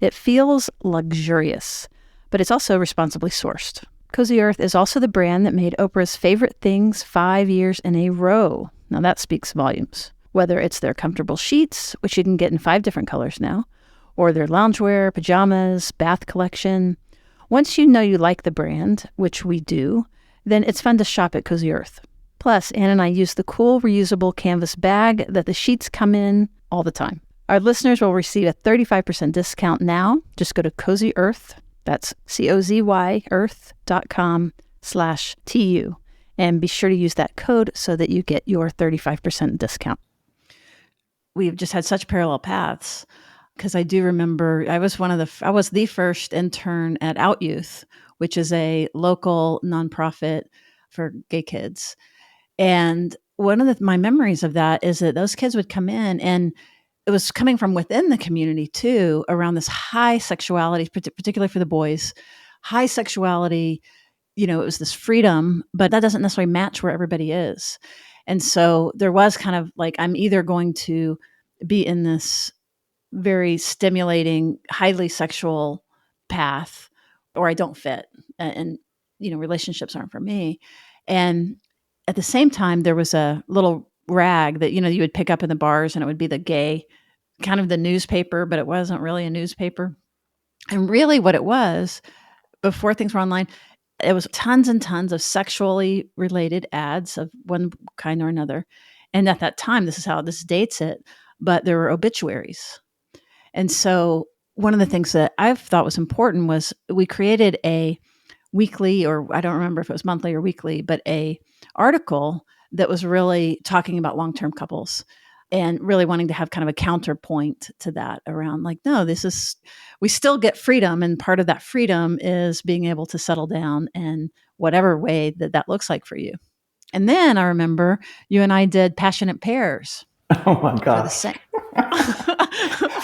It feels luxurious, but it's also responsibly sourced. Cozy Earth is also the brand that made Oprah's Favorite Things 5 years in a row. Now that speaks volumes. Whether it's their comfortable sheets, which you can get in 5 different colors now, or their loungewear, pajamas, bath collection. Once you know you like the brand, which we do, then it's fun to shop at Cozy Earth. Plus, Anne and I use the cool reusable canvas bag that the sheets come in all the time. Our listeners will receive a 35% discount now. Just go to Cozy Earth. That's COZY earth.com/TU. And be sure to use that code so that you get your 35% discount. We've just had such parallel paths, because I do remember I was the first intern at Out Youth, which is a local nonprofit for gay kids. And one of my memories of that is that those kids would come in, and it was coming from within the community too, around this high sexuality, particularly for the boys, high sexuality. It was this freedom, but that doesn't necessarily match where everybody is. And so there was kind of like, I'm either going to be in this very stimulating, highly sexual path, or I don't fit. And relationships aren't for me. And at the same time, there was a little rag that, you would pick up in the bars, and it would be the gay, kind of the newspaper, but it wasn't really a newspaper. And really what it was, before things were online, it was tons and tons of sexually related ads of one kind or another. And at that time, this is how this dates it, but there were obituaries. And so one of the things that I've thought was important was we created a weekly, or I don't remember if it was monthly or weekly, but a article that was really talking about long-term couples and really wanting to have kind of a counterpoint to that around like, no, we still get freedom. And part of that freedom is being able to settle down in whatever way that looks like for you. And then I remember you and I did Passionate Pairs. Oh my gosh. For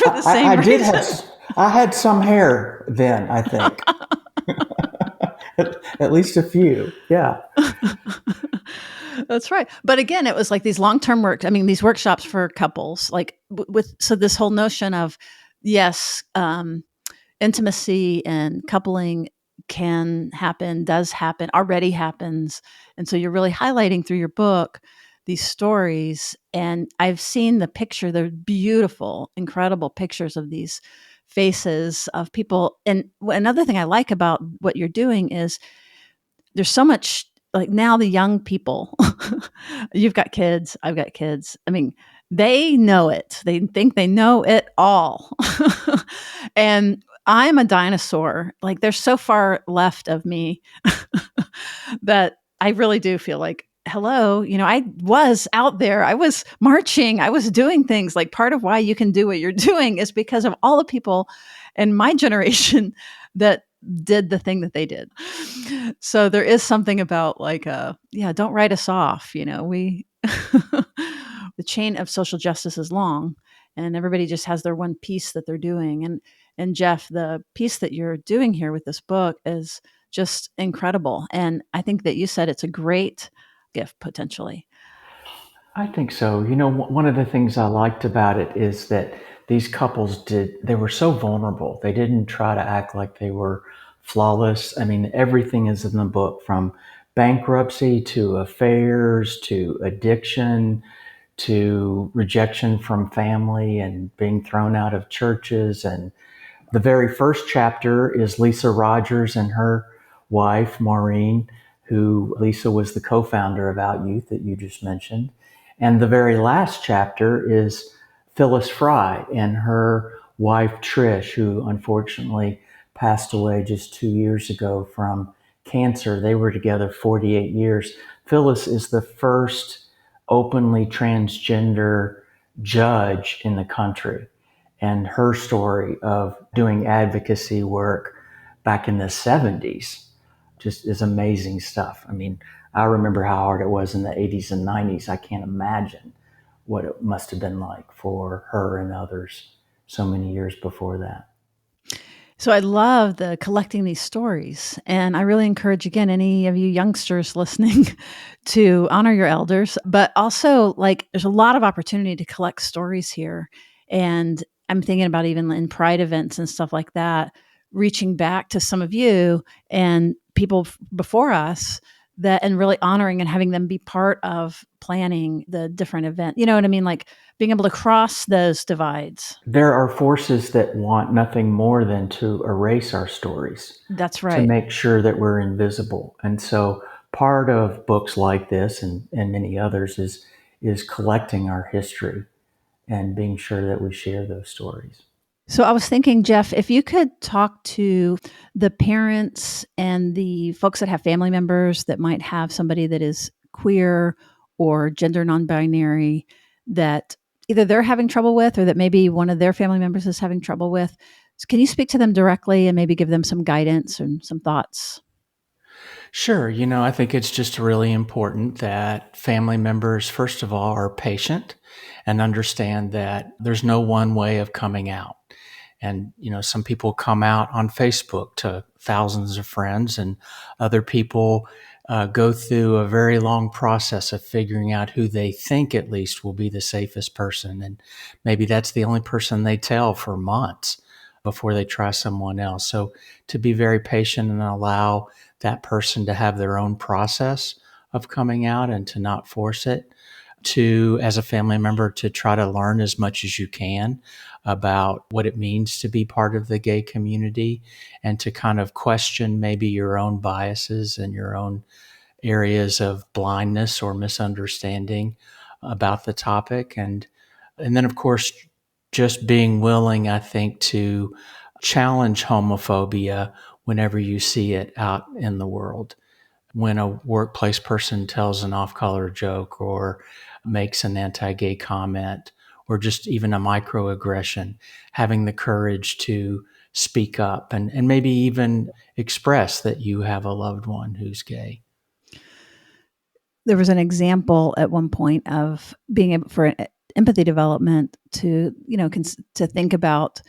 the same reason. I had some hair then, I think. At least a few. Yeah. That's right. But again, it was like these long-term these workshops for couples, like so this whole notion of, yes, intimacy and coupling can happen, does happen, already happens. And so you're really highlighting through your book these stories. And I've seen the picture, they're beautiful, incredible pictures of these faces of people. And another thing I like about what you're doing is there's so much, like now the young people, you've got kids, I've got kids. They know it. They think they know it all. And I'm a dinosaur. Like there's so far left of me that I really do feel like, hello, I was out there, I was marching, I was doing things. Like part of why you can do what you're doing is because of all the people in my generation that did the thing that they did. So there is something about like, don't write us off. The chain of social justice is long, and everybody just has their one piece that they're doing. And Jeff, the piece that you're doing here with this book is just incredible. And I think that you said it's a great gift potentially. I think so. One of the things I liked about it is that these couples they were so vulnerable. They didn't try to act like they were flawless. Everything is in the book, from bankruptcy to affairs to addiction to rejection from family and being thrown out of churches. And the very first chapter is Lisa Rogers and her wife, Maureen, who Lisa was the co-founder of Out Youth that you just mentioned. And the very last chapter is Phyllis Fry and her wife, Trish, who unfortunately passed away just 2 years ago from cancer. They were together 48 years. Phyllis is the first openly transgender judge in the country. And her story of doing advocacy work back in the 70s just is amazing stuff. I mean, I remember how hard it was in the 80s and 90s. I can't imagine what it must have been like for her and others so many years before that. So I love the collecting these stories. And I really encourage, again, any of you youngsters listening to honor your elders, but also there's a lot of opportunity to collect stories here. And I'm thinking about even in Pride events and stuff like that, reaching back to some of you and people before us and really honoring and having them be part of planning the different event. You know what I mean? Like being able to cross those divides. There are forces that want nothing more than to erase our stories. That's right. To make sure that we're invisible. And so part of books like this and many others is collecting our history and being sure that we share those stories. So I was thinking, Jeff, if you could talk to the parents and the folks that have family members that might have somebody that is queer or gender non-binary that either they're having trouble with or that maybe one of their family members is having trouble with, can you speak to them directly and maybe give them some guidance and some thoughts? Sure. I think it's just really important that family members, first of all, are patient and understand that there's no one way of coming out. And, some people come out on Facebook to thousands of friends, and other people go through a very long process of figuring out who they think at least will be the safest person. And maybe that's the only person they tell for months before they try someone else. So to be very patient and allow that person to have their own process of coming out and to not force it. To, as a family member, to try to learn as much as you can about what it means to be part of the gay community and to kind of question maybe your own biases and your own areas of blindness or misunderstanding about the topic. And then, of course, just being willing, I think, to challenge homophobia whenever you see it out in the world. When a workplace person tells an off-color joke or makes an anti-gay comment or just even a microaggression, having the courage to speak up and maybe even express that you have a loved one who's gay. There was an example at one point of being able for empathy development to, to think about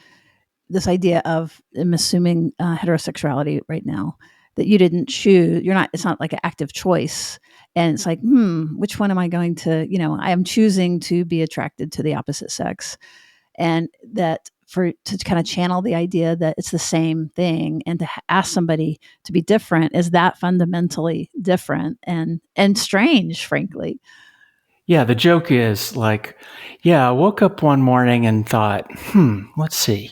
this idea of, I'm assuming heterosexuality right now, that you didn't choose. It's not like an active choice. And it's like, which one am I going to, I am choosing to be attracted to the opposite sex. And that to kind of channel the idea that it's the same thing and to ask somebody to be different, is that fundamentally different and strange, frankly. Yeah, the joke is I woke up one morning and thought, let's see.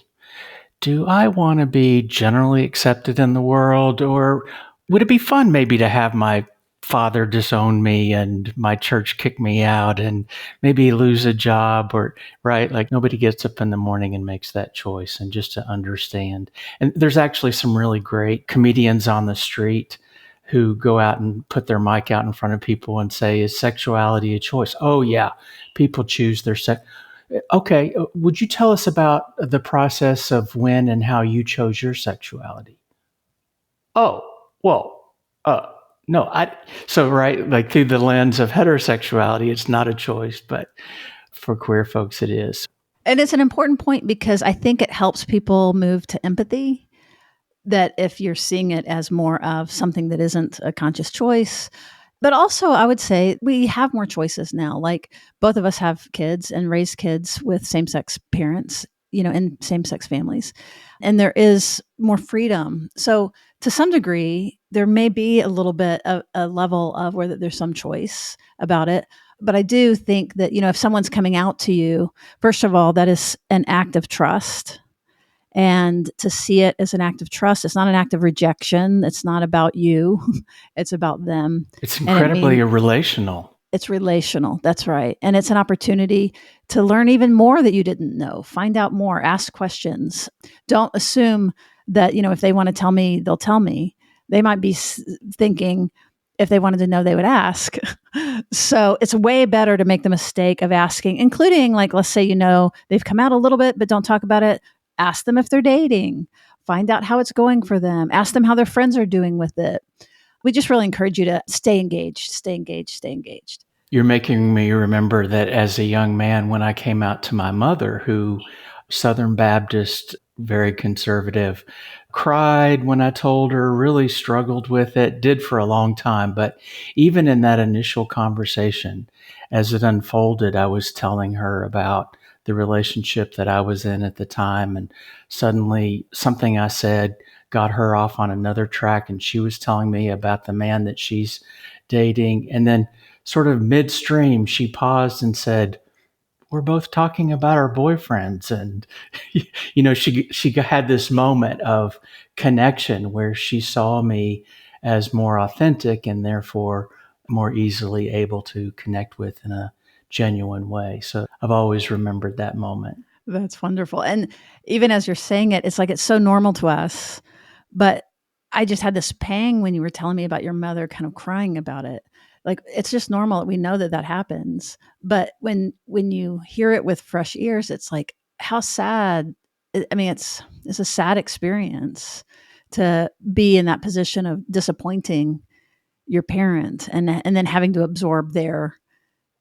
Do I want to be generally accepted in the world, or would it be fun maybe to have my father disown me and my church kick me out and maybe lose a job, or right? Like nobody gets up in the morning and makes that choice, and just to understand. And there's actually some really great comedians on the street who go out and put their mic out in front of people and say, is sexuality a choice? Oh yeah, people choose their sex. Okay, would you tell us about the process of when and how you chose your sexuality? Oh, well, no, so right, like through the lens of heterosexuality, it's not a choice, but for queer folks, it is. And it's an important point because I think it helps people move to empathy, that if you're seeing it as more of something that isn't a conscious choice. But also, I would say we have more choices now. Like both of us have kids and raise kids with same-sex parents, in same-sex families. And there is more freedom. So to some degree, there may be a little bit of a level of where there's some choice about it. But I do think that, if someone's coming out to you, first of all, that is an act of trust. And to see it as an act of trust, it's not an act of rejection. It's not about you. It's about them. It's incredibly relational. It's relational. That's right. And it's an opportunity to learn even more that you didn't know. Find out more. Ask questions. Don't assume that, if they want to tell me, they'll tell me. They might be thinking if they wanted to know, they would ask. So it's way better to make the mistake of asking, including, like, let's say, they've come out a little bit, but don't talk about it. Ask them if they're dating. Find out how it's going for them. Ask them how their friends are doing with it. We just really encourage you to stay engaged, stay engaged, stay engaged. You're making me remember that as a young man, when I came out to my mother, who Southern Baptist, very conservative, cried when I told her, really struggled with it, did for a long time. But even in that initial conversation, as it unfolded, I was telling her about the relationship that I was in at the time. And suddenly something I said got her off on another track. And she was telling me about the man that she's dating. And then sort of midstream, she paused and said, "We're both talking about our boyfriends." And, she had this moment of connection where she saw me as more authentic and therefore more easily able to connect with in a genuine way. So I've always remembered that moment. That's wonderful. And even as you're saying it, it's like it's so normal to us. But I just had this pang when you were telling me about your mother kind of crying about it. Like, it's just normal. We know that happens. But when you hear it with fresh ears, it's like, how sad. I mean, it's a sad experience to be in that position of disappointing your parent and then having to absorb their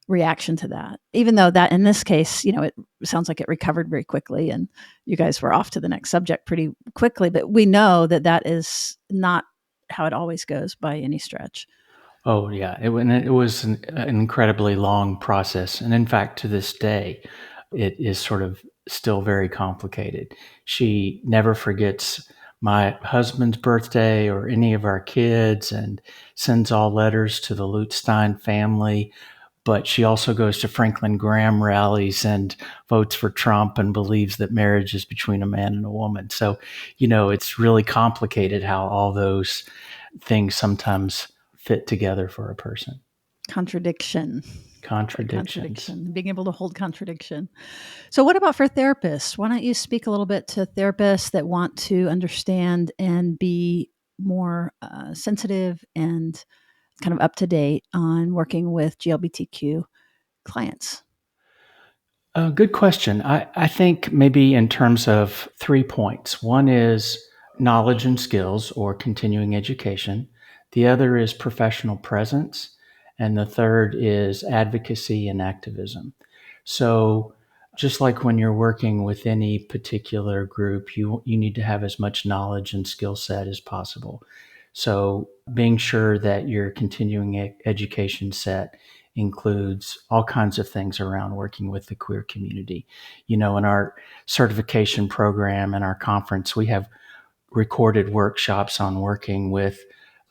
reaction to that. Even though that in this case, it sounds like it recovered very quickly and you guys were off to the next subject pretty quickly. But we know that is not how it always goes by any stretch. Oh, yeah. It was an incredibly long process. And in fact, to this day, it is sort of still very complicated. She never forgets my husband's birthday or any of our kids and sends all letters to the Lutstein family. But she also goes to Franklin Graham rallies and votes for Trump and believes that marriage is between a man and a woman. So, it's really complicated how all those things sometimes fit together for a person. Contradictions. Being able to hold contradiction. So what about for therapists? Why don't you speak a little bit to therapists that want to understand and be more sensitive and kind of up to date on working with GLBTQ clients? Good question. I think maybe in terms of 3 points. One is knowledge and skills or continuing education. The other is professional presence. And the third is advocacy and activism. So just like when you're working with any particular group, you need to have as much knowledge and skill set as possible. So being sure that your continuing education set includes all kinds of things around working with the queer community. In our certification program and our conference, we have recorded workshops on working with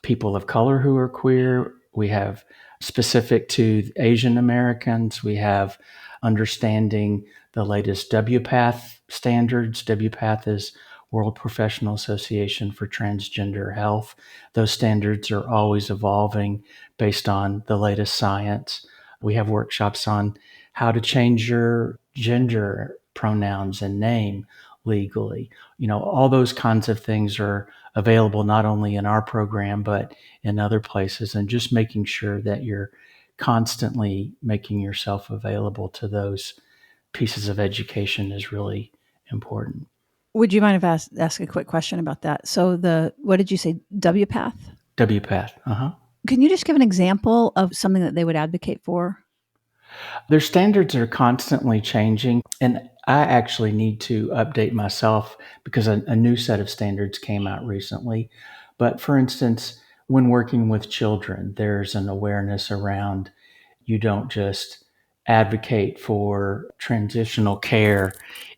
people of color who are queer. We have specific to Asian Americans. We have understanding the latest WPATH standards. WPATH is World Professional Association for Transgender Health. Those standards are always evolving based on the latest science. We have workshops on how to change your gender pronouns and name legally. All those kinds of things are available not only in our program, but in other places, and just making sure that you're constantly making yourself available to those pieces of education is really important. Would you mind if I ask a quick question about that? So what did you say, WPATH? WPATH, uh-huh. Can you just give an example of something that they would advocate for? Their standards are constantly changing, and I actually need to update myself because a new set of standards came out recently. But for instance, when working with children, there's an awareness around you don't just advocate for transitional care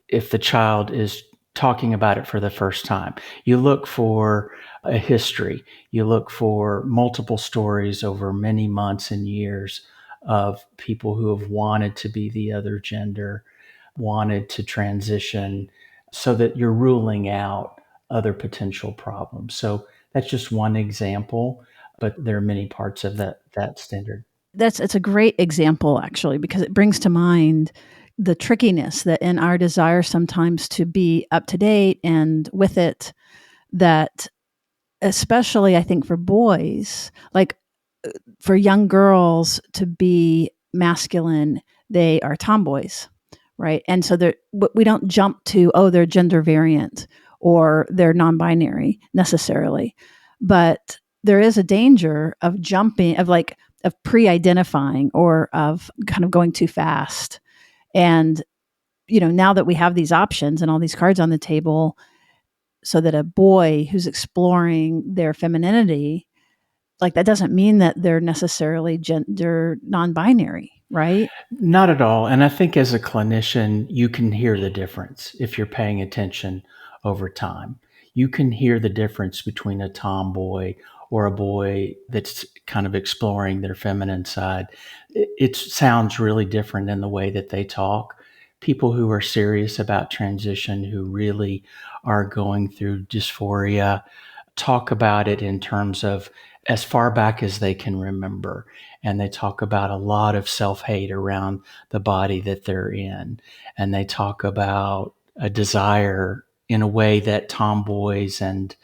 if the child is talking about it for the first time. You look for a history. You look for multiple stories over many months and years of people who have wanted to be the other gender, wanted to transition, so that you're ruling out other potential problems. So that's just one example, but there are many parts of that standard. It's a great example, actually, because it brings to mind the trickiness that in our desire sometimes to be up to date and with it, that especially I think for boys, like for young girls to be masculine, they are tomboys, right? And so we don't jump to, oh, they're gender variant or they're non-binary necessarily, but there is a danger of jumping, of pre-identifying or of kind of going too fast. And now that we have these options and all these cards on the table, so that a boy who's exploring their femininity, like that doesn't mean that they're necessarily gender non-binary, right? Not at all. And I think as a clinician, you can hear the difference if you're paying attention over time. You can hear the difference between a tomboy or a boy that's kind of exploring their feminine side. It sounds really different in the way that they talk. People who are serious about transition, who really are going through dysphoria, talk about it in terms of as far back as they can remember. And they talk about a lot of self-hate around the body that they're in. And they talk about a desire in a way that tomboys and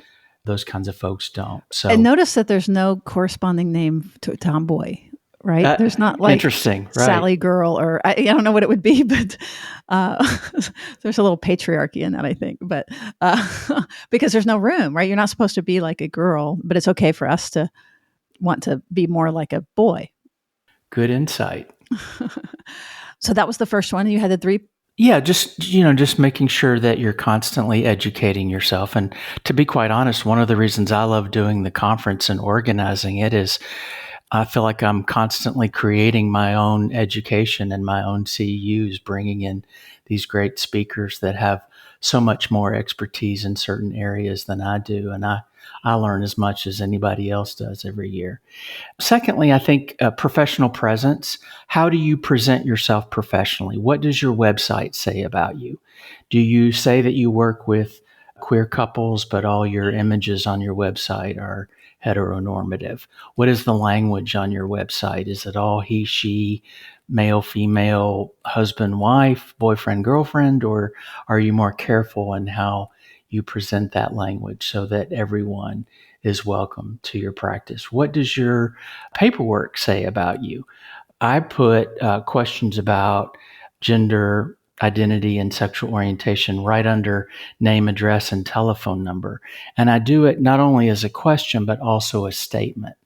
those kinds of folks don't. So, And notice that there's no corresponding name to tomboy, right? There's not like interesting, right? Sally girl, or I don't know what it would be, but there's a little patriarchy in that, I think. But because there's no room, right? You're not supposed to be like a girl, but it's okay for us to want to be more like a boy. Good insight. So that was the first one. You had the three. Yeah, just making sure that you're constantly educating yourself. And to be quite honest, one of the reasons I love doing the conference and organizing it is I feel like I'm constantly creating my own education and my own CEUs, bringing in these great speakers that have so much more expertise in certain areas than I do. And I learn as much as anybody else does every year. Secondly, I think professional presence. How do you present yourself professionally? What does your website say about you? Do you say that you work with queer couples, but all your images on your website are heteronormative? What is the language on your website? Is it all he, she, male, female, husband, wife, boyfriend, girlfriend, or are you more careful in how you present that language so that everyone is welcome to your practice? What does your paperwork say about you? I put questions about gender identity and sexual orientation right under name, address, and telephone number. And I do it not only as a question, but also a statement,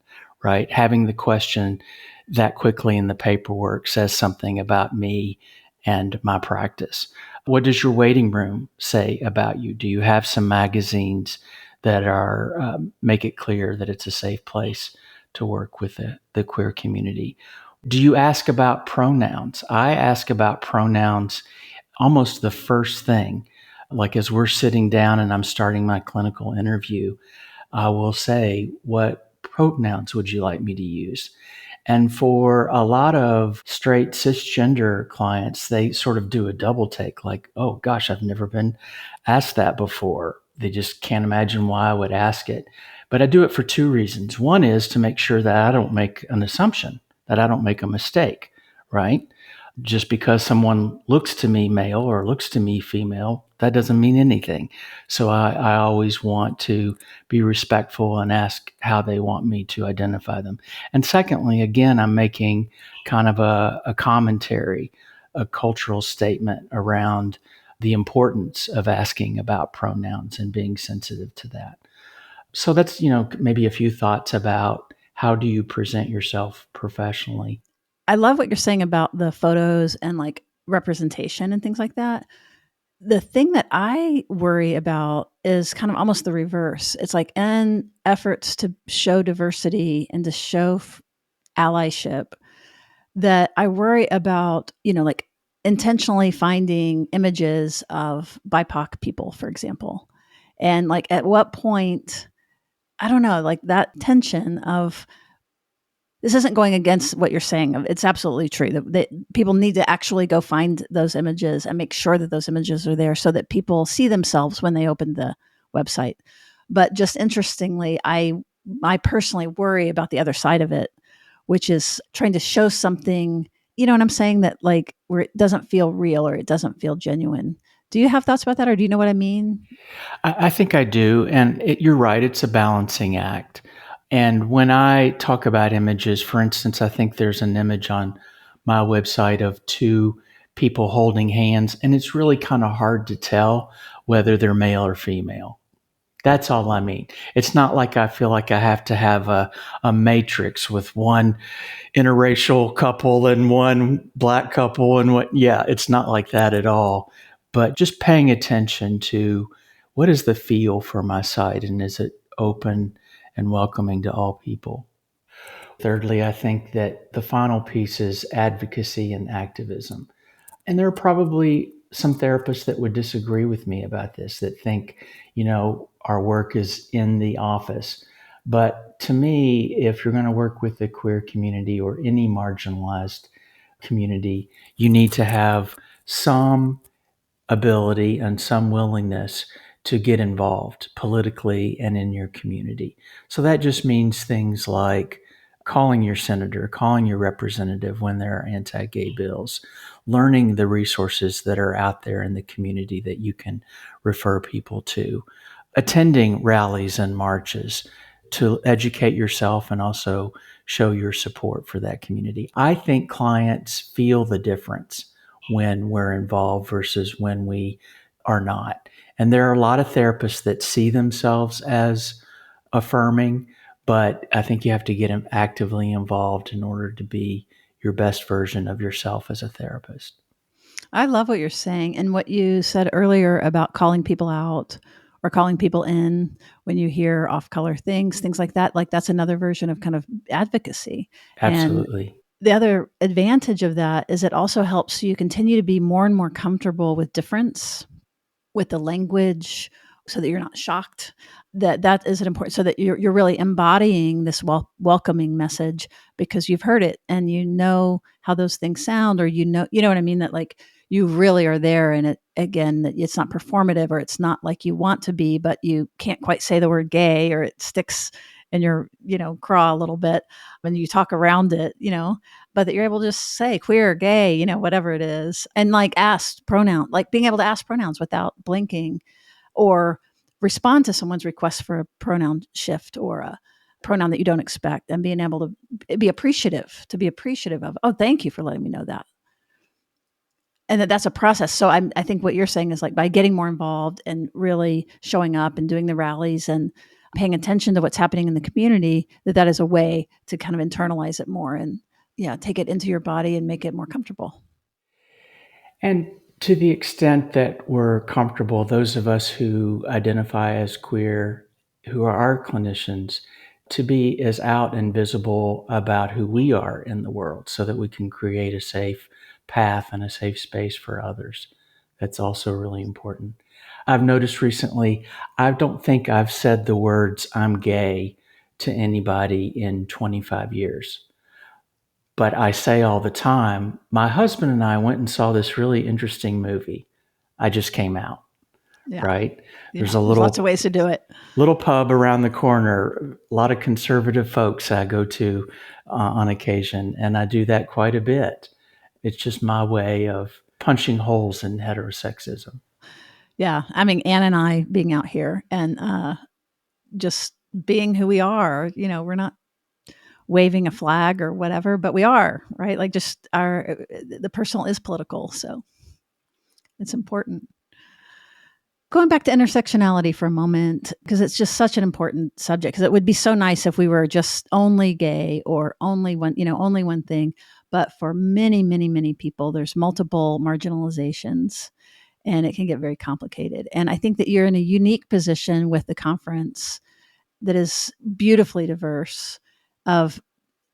right? Having the question that quickly in the paperwork says something about me and my practice. What does your waiting room say about you? Do you have some magazines that are make it clear that it's a safe place to work with the queer community? Do you ask about pronouns? I ask about pronouns almost the first thing. Like as we're sitting down and I'm starting my clinical interview, I will say, what pronouns would you like me to use? And for a lot of straight cisgender clients, they sort of do a double take, like, oh gosh, I've never been asked that before. They just can't imagine why I would ask it. But I do it for two reasons. One is to make sure that I don't make an assumption, that I don't make a mistake, right? Just because someone looks to me male or looks to me female, that doesn't mean anything. So I always want to be respectful and ask how they want me to identify them. And secondly, again, I'm making kind of a commentary, a cultural statement around the importance of asking about pronouns and being sensitive to that. So that's, maybe a few thoughts about how do you present yourself professionally. I love what you're saying about the photos and like representation and things like that. The thing that I worry about is kind of almost the reverse. It's like in efforts to show diversity and to show allyship, that I worry about, like intentionally finding images of BIPOC people, for example. And like at what point, I don't know, like that tension of this isn't going against what you're saying. It's absolutely true that people need to actually go find those images and make sure that those images are there so that people see themselves when they open the website. But just interestingly, I personally worry about the other side of it, which is trying to show something, you know what I'm saying, that like where it doesn't feel real or it doesn't feel genuine. Do you have thoughts about that, or do you know what I mean? I think I do. And you're right, it's a balancing act. And when I talk about images, for instance, I think there's an image on my website of two people holding hands, and it's really kind of hard to tell whether they're male or female. That's all I mean. It's not like I feel like I have to have a matrix with one interracial couple and one black couple and what, yeah, it's not like that at all. But just paying attention to what is the feel for my site and is it open and welcoming to all people? Thirdly, I think that the final piece is advocacy and activism. And there are probably some therapists that would disagree with me about this, that think, our work is in the office. But to me, if you're going to work with the queer community or any marginalized community, you need to have some ability and some willingness to get involved politically and in your community. So that just means things like calling your senator, calling your representative when there are anti-gay bills, learning the resources that are out there in the community that you can refer people to, attending rallies and marches to educate yourself and also show your support for that community. I think clients feel the difference when we're involved versus when we are not. And there are a lot of therapists that see themselves as affirming, but I think you have to get actively involved in order to be your best version of yourself as a therapist. I love what you're saying. And what you said earlier about calling people out or calling people in when you hear off color things like that, like that's another version of kind of advocacy. And Absolutely. the other advantage of that is it also helps you continue to be more and more comfortable with difference, with the language, so that you're not shocked. That is an important, so that you're really embodying this welcoming message because you've heard it and you know how those things sound, or you know what I mean, that like you really are there, and it again, that it's not performative, or it's not like you want to be but you can't quite say the word gay, or it sticks in your craw a little bit when you talk around it, but that you're able to just say queer, gay, whatever it is, and like ask pronoun, like being able to ask pronouns without blinking, or respond to someone's request for a pronoun shift or a pronoun that you don't expect, and being able to be appreciative of, oh, thank you for letting me know that. And that's a process. So I think what you're saying is like by getting more involved and really showing up and doing the rallies and paying attention to what's happening in the community, that is a way to kind of internalize it more and take it into your body and make it more comfortable. And to the extent that we're comfortable, those of us who identify as queer, who are our clinicians, to be as out and visible about who we are in the world so that we can create a safe path and a safe space for others. That's also really important. I've noticed recently, I don't think I've said the words "I'm gay" to anybody in 25 years. But I say all the time, my husband and I went and saw this really interesting movie. I just came out, Yeah. right? Yeah. There's lots of ways to do it. Little pub around the corner, a lot of conservative folks I go to on occasion, and I do that quite a bit. It's just my way of punching holes in heterosexism. Yeah. I mean, Ann and I being out here and just being who we are, we're not waving a flag or whatever, but we are, right? Like just the personal is political. So it's important. Going back to intersectionality for a moment, because it's just such an important subject, because it would be so nice if we were just only gay or only one thing. But for many, many, many people, there's multiple marginalizations and it can get very complicated. And I think that you're in a unique position with the conference that is beautifully diverse of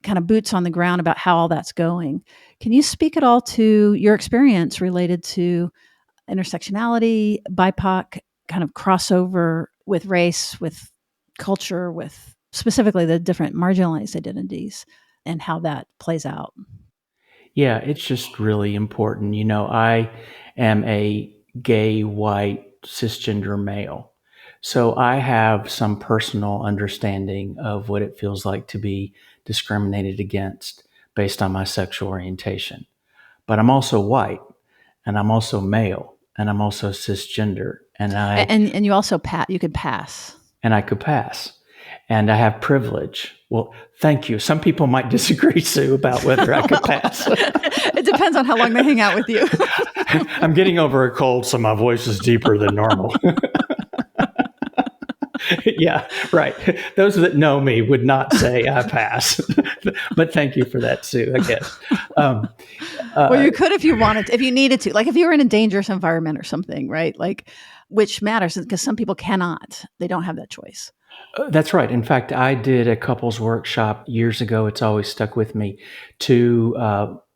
kind of boots on the ground about how all that's going. Can you speak at all to your experience related to intersectionality, BIPOC, kind of crossover with race, with culture, with specifically the different marginalized identities and how that plays out? Yeah, it's just really important. I am a gay, white, cisgender male. So I have some personal understanding of what it feels like to be discriminated against based on my sexual orientation. But I'm also white, and I'm also male, and I'm also cisgender, And you also you could pass. and I could pass. And I have privilege. Well, thank you. Some people might disagree, Sue, about whether I could pass. It depends on how long they hang out with you. I'm getting over a cold, so my voice is deeper than normal. Yeah, right. Those that know me would not say I pass. But thank you for that, Sue, I guess. Well, you could if you wanted to, if you needed to. Like if you were in a dangerous environment or something, right? Like, which matters because some people cannot. They don't have that choice. That's right. In fact, I did a couples workshop years ago. It's always stuck with me. Two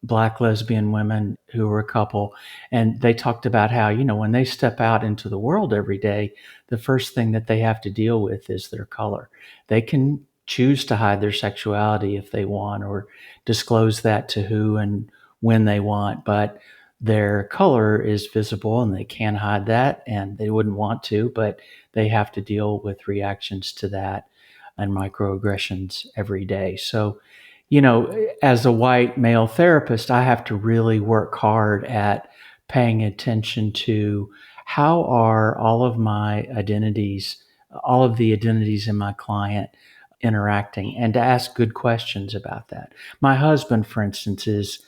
Black lesbian women who were a couple, and they talked about how, when they step out into the world every day, the first thing that they have to deal with is their color. They can choose to hide their sexuality if they want, or disclose that to who and when they want, but their color is visible and they can't hide that, and they wouldn't want to, but they have to deal with reactions to that and microaggressions every day. So, as a white male therapist, I have to really work hard at paying attention to how are all of my identities, all of the identities in my client interacting, and to ask good questions about that. My husband, for instance, is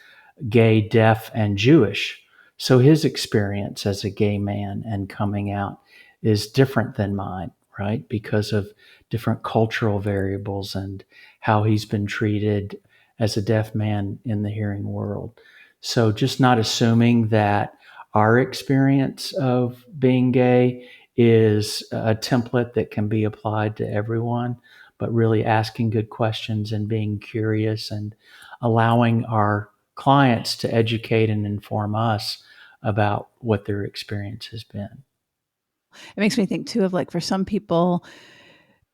gay, deaf, and Jewish. So his experience as a gay man and coming out is different than mine, right? Because of different cultural variables and how he's been treated as a deaf man in the hearing world. So just not assuming that our experience of being gay is a template that can be applied to everyone, but really asking good questions and being curious and allowing our clients to educate and inform us about what their experience has been. It makes me think too of like for some people,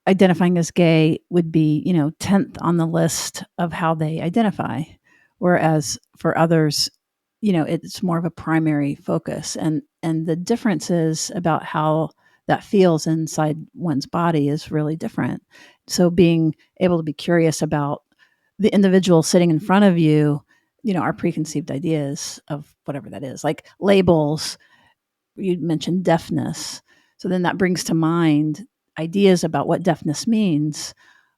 identifying as gay would be, 10th on the list of how they identify. Whereas for others, it's more of a primary focus. And the differences about how that feels inside one's body is really different. So being able to be curious about the individual sitting in front of you, our preconceived ideas of whatever that is, like labels, you mentioned deafness. So then that brings to mind ideas about what deafness means,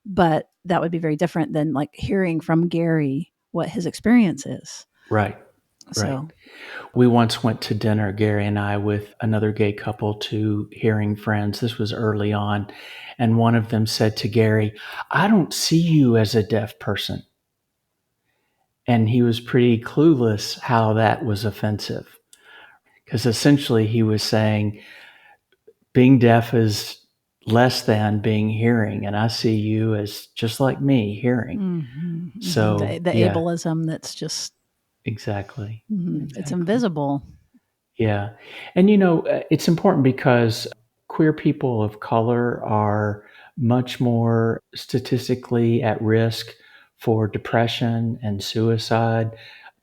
but that would be very different than like hearing from Gary what his experience is. Right. So right. We once went to dinner, Gary and I, with another gay couple, two hearing friends. This was early on. And one of them said to Gary, "I don't see you as a deaf person." And he was pretty clueless how that was offensive. Because essentially he was saying being deaf is less than being hearing, and I see you as just like me, hearing. So the ableism that's just exactly. It's invisible. Yeah. And it's important because queer people of color are much more statistically at risk for depression and suicide.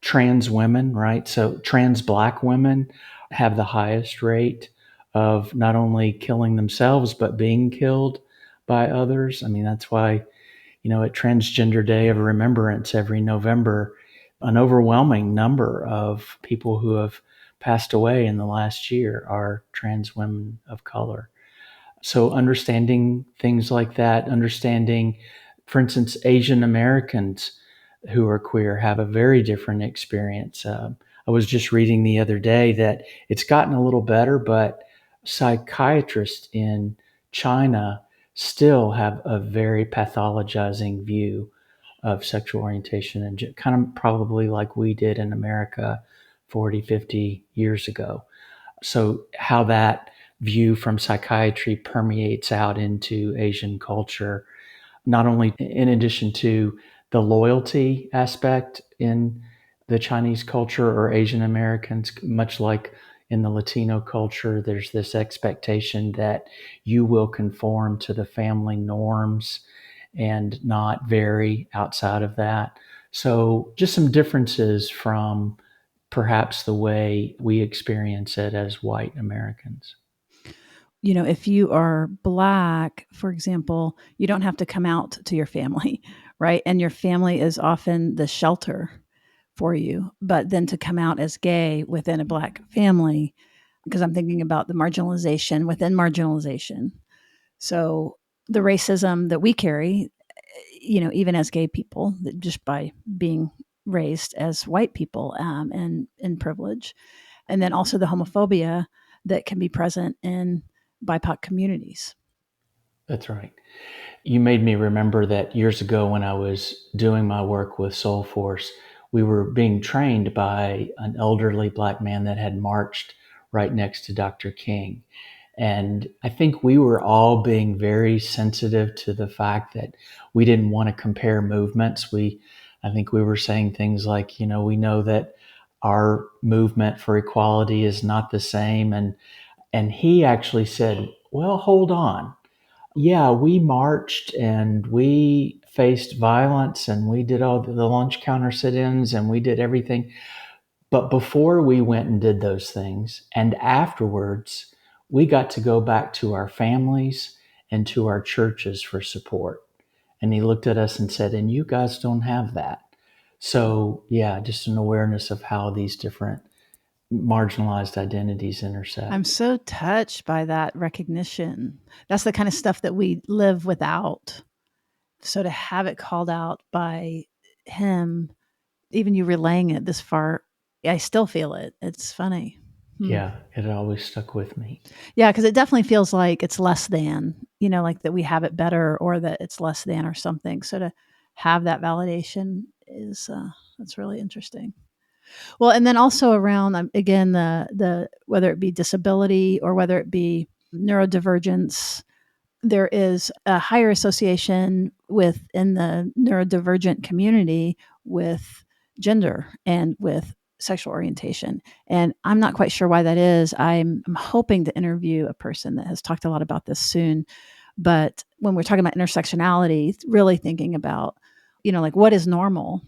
Trans women, right? So trans Black women have the highest rate of not only killing themselves, but being killed by others. I mean, that's why, at Transgender Day of Remembrance every November, an overwhelming number of people who have passed away in the last year are trans women of color. So understanding things like that, understanding, for instance, Asian Americans who are queer have a very different experience. I was just reading the other day that it's gotten a little better, but psychiatrists in China still have a very pathologizing view of sexual orientation, and kind of probably like we did in America 40, 50 years ago. So how that view from psychiatry permeates out into Asian culture, not only in addition to the loyalty aspect in the Chinese culture or Asian Americans, much like in the Latino culture, there's this expectation that you will conform to the family norms and not vary outside of that. So just some differences from perhaps the way we experience it as white Americans. If you are Black, for example, you don't have to come out to your family, right? And your family is often the shelter for you. But then to come out as gay within a Black family, because I'm thinking about the marginalization within marginalization. So the racism that we carry, even as gay people, just by being raised as white people and in privilege, and then also the homophobia that can be present in BIPOC communities. That's right. You made me remember that years ago when I was doing my work with Soul Force, we were being trained by an elderly Black man that had marched right next to Dr. King. And I think we were all being very sensitive to the fact that we didn't want to compare movements. I think we were saying things like, we know that our movement for equality is not the same. And he actually said, well, hold on. Yeah, we marched and we faced violence and we did all the lunch counter sit-ins and we did everything. But before we went and did those things and afterwards, we got to go back to our families and to our churches for support. And he looked at us and said, and you guys don't have that. So yeah, just an awareness of how these different marginalized identities intersect. I'm so touched by that recognition. That's the kind of stuff that we live without. So to have it called out by him, even you relaying it this far, I still feel it. It's funny. Yeah, it always stuck with me. Yeah, because it definitely feels like it's less than, like that we have it better or that it's less than or something. So to have that validation is that's really interesting. Well, and then also around again the whether it be disability or whether it be neurodivergence, there is a higher association within the neurodivergent community with gender and with sexual orientation. And I'm not quite sure why that is. I'm hoping to interview a person that has talked a lot about this soon. But when we're talking about intersectionality, really thinking about, like what is normal,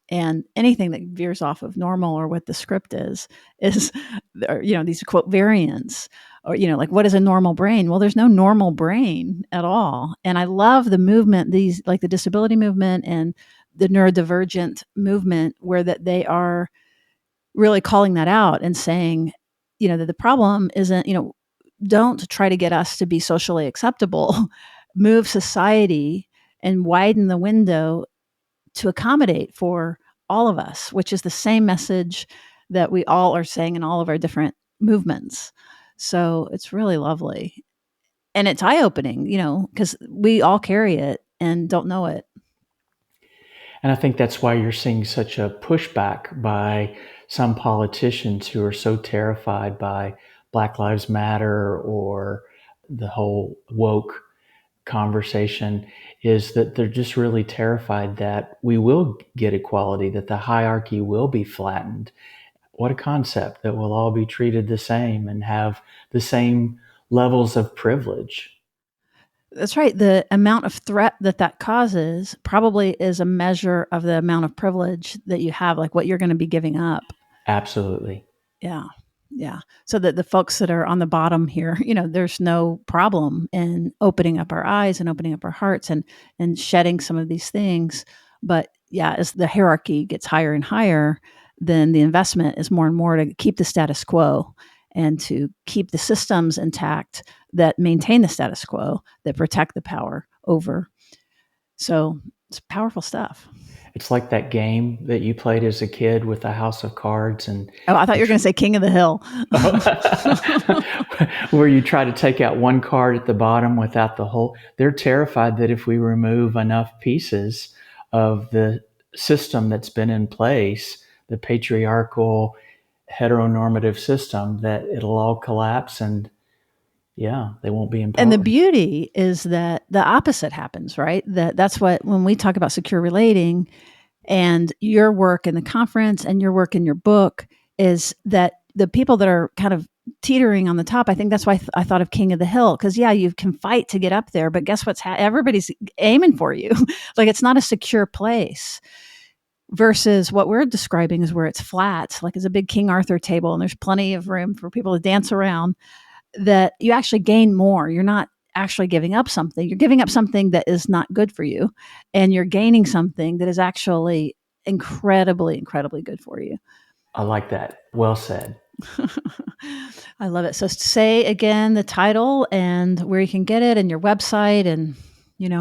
and anything that veers off of normal or what the script is, these quote variants, or, like what is a normal brain? Well, there's no normal brain at all. And I love the movement, these like the disability movement and the neurodivergent movement, where that they are really calling that out and saying, that the problem isn't, don't try to get us to be socially acceptable, move society and widen the window to accommodate for all of us, which is the same message that we all are saying in all of our different movements. So it's really lovely. And it's eye-opening, because we all carry it and don't know it. And I think that's why you're seeing such a pushback by some politicians who are so terrified by Black Lives Matter or the whole woke conversation, is that they're just really terrified that we will get equality, that the hierarchy will be flattened. What a concept, that we'll all be treated the same and have the same levels of privilege. That's right. The amount of threat that causes probably is a measure of the amount of privilege that you have, like what you're going to be giving up. Absolutely. Yeah. Yeah. So that the folks that are on the bottom here, there's no problem in opening up our eyes and opening up our hearts and shedding some of these things. But yeah, as the hierarchy gets higher and higher, then the investment is more and more to keep the status quo and to keep the systems intact that maintain the status quo, that protect the power over. So it's powerful stuff. It's like that game that you played as a kid with the House of Cards. And I thought you were going to say King of the Hill. Where you try to take out one card at the bottom without the whole. They're terrified that if we remove enough pieces of the system that's been in place, the patriarchal, heteronormative system, that it'll all collapse and Yeah, they won't be empowered. And the beauty is that the opposite happens, right? That's what, when we talk about secure relating and your work in the conference and your work in your book, is that the people that are kind of teetering on the top, I think that's why I thought of King of the Hill. Because yeah, you can fight to get up there, but guess what's everybody's aiming for you. Like, it's not a secure place. Versus what we're describing is where it's flat, like it's a big King Arthur table and there's plenty of room for people to dance around, that you actually gain more. You're not actually giving up something. You're giving up something that is not good for you, and you're gaining something that is actually incredibly, incredibly good for you. I like that. Well said. I love it. So say again the title and where you can get it and your website, and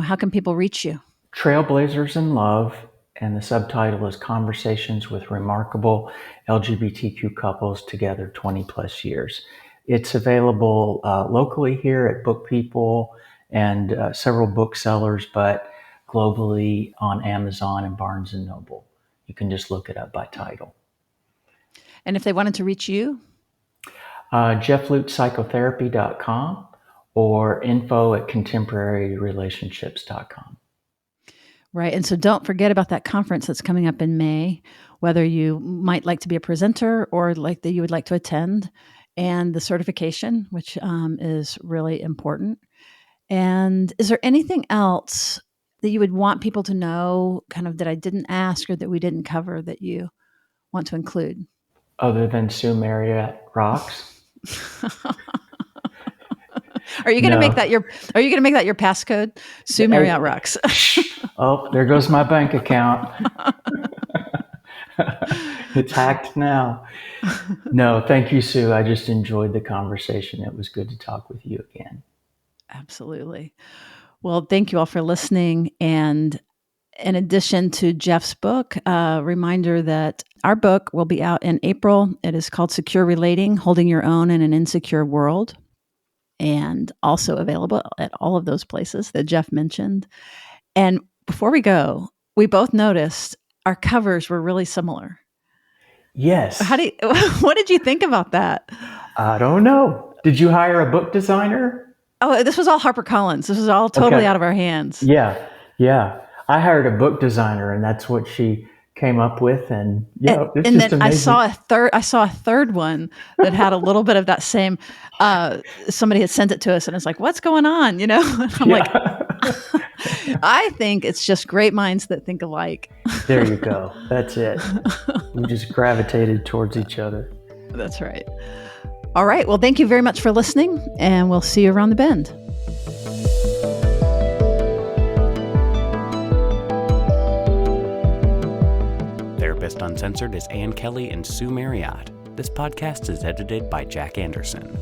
how can people reach you? Trailblazers in Love, and the subtitle is Conversations with Remarkable LGBTQ Couples Together 20 Plus Years. It's available locally here at Book People and several booksellers, but globally on Amazon and Barnes & Noble. You can just look it up by title. And if they wanted to reach you? JeffLutesPsychotherapy.com or info@contemporaryrelationships.com. Right. And so don't forget about that conference that's coming up in May, whether you might like to be a presenter or like that you would like to attend, and the certification, which is really important. And is there anything else that you would want people to know, kind of that I didn't ask or that we didn't cover, that you want to include? Other than Sue Marriott rocks? Are you going to make that your passcode? Sue Marriott rocks. Oh, there goes my bank account. It's hacked now. No, thank you, Sue. I just enjoyed the conversation. It was good to talk with you again. Absolutely. Well, thank you all for listening. And in addition to Jeff's book, a reminder that our book will be out in April. It is called Secure Relating, Holding Your Own in an Insecure World, and also available at all of those places that Jeff mentioned. And before we go, we both noticed our covers were really similar. Yes. What did you think about that? I don't know. Did you hire a book designer? Oh, this was all HarperCollins. This was all totally out of our hands. Yeah. I hired a book designer, and that's what she came up with. And yeah, it's and just then amazing. I saw a third one that had a little bit of that same. Somebody had sent it to us, and it's like, "What's going on?" I'm like, I think it's just great minds that think alike. There you go. That's it. We just gravitated towards each other. That's right. All right. Well, thank you very much for listening, and we'll see you around the bend. Therapist Uncensored is Ann Kelly and Sue Marriott. This podcast is edited by Jack Anderson.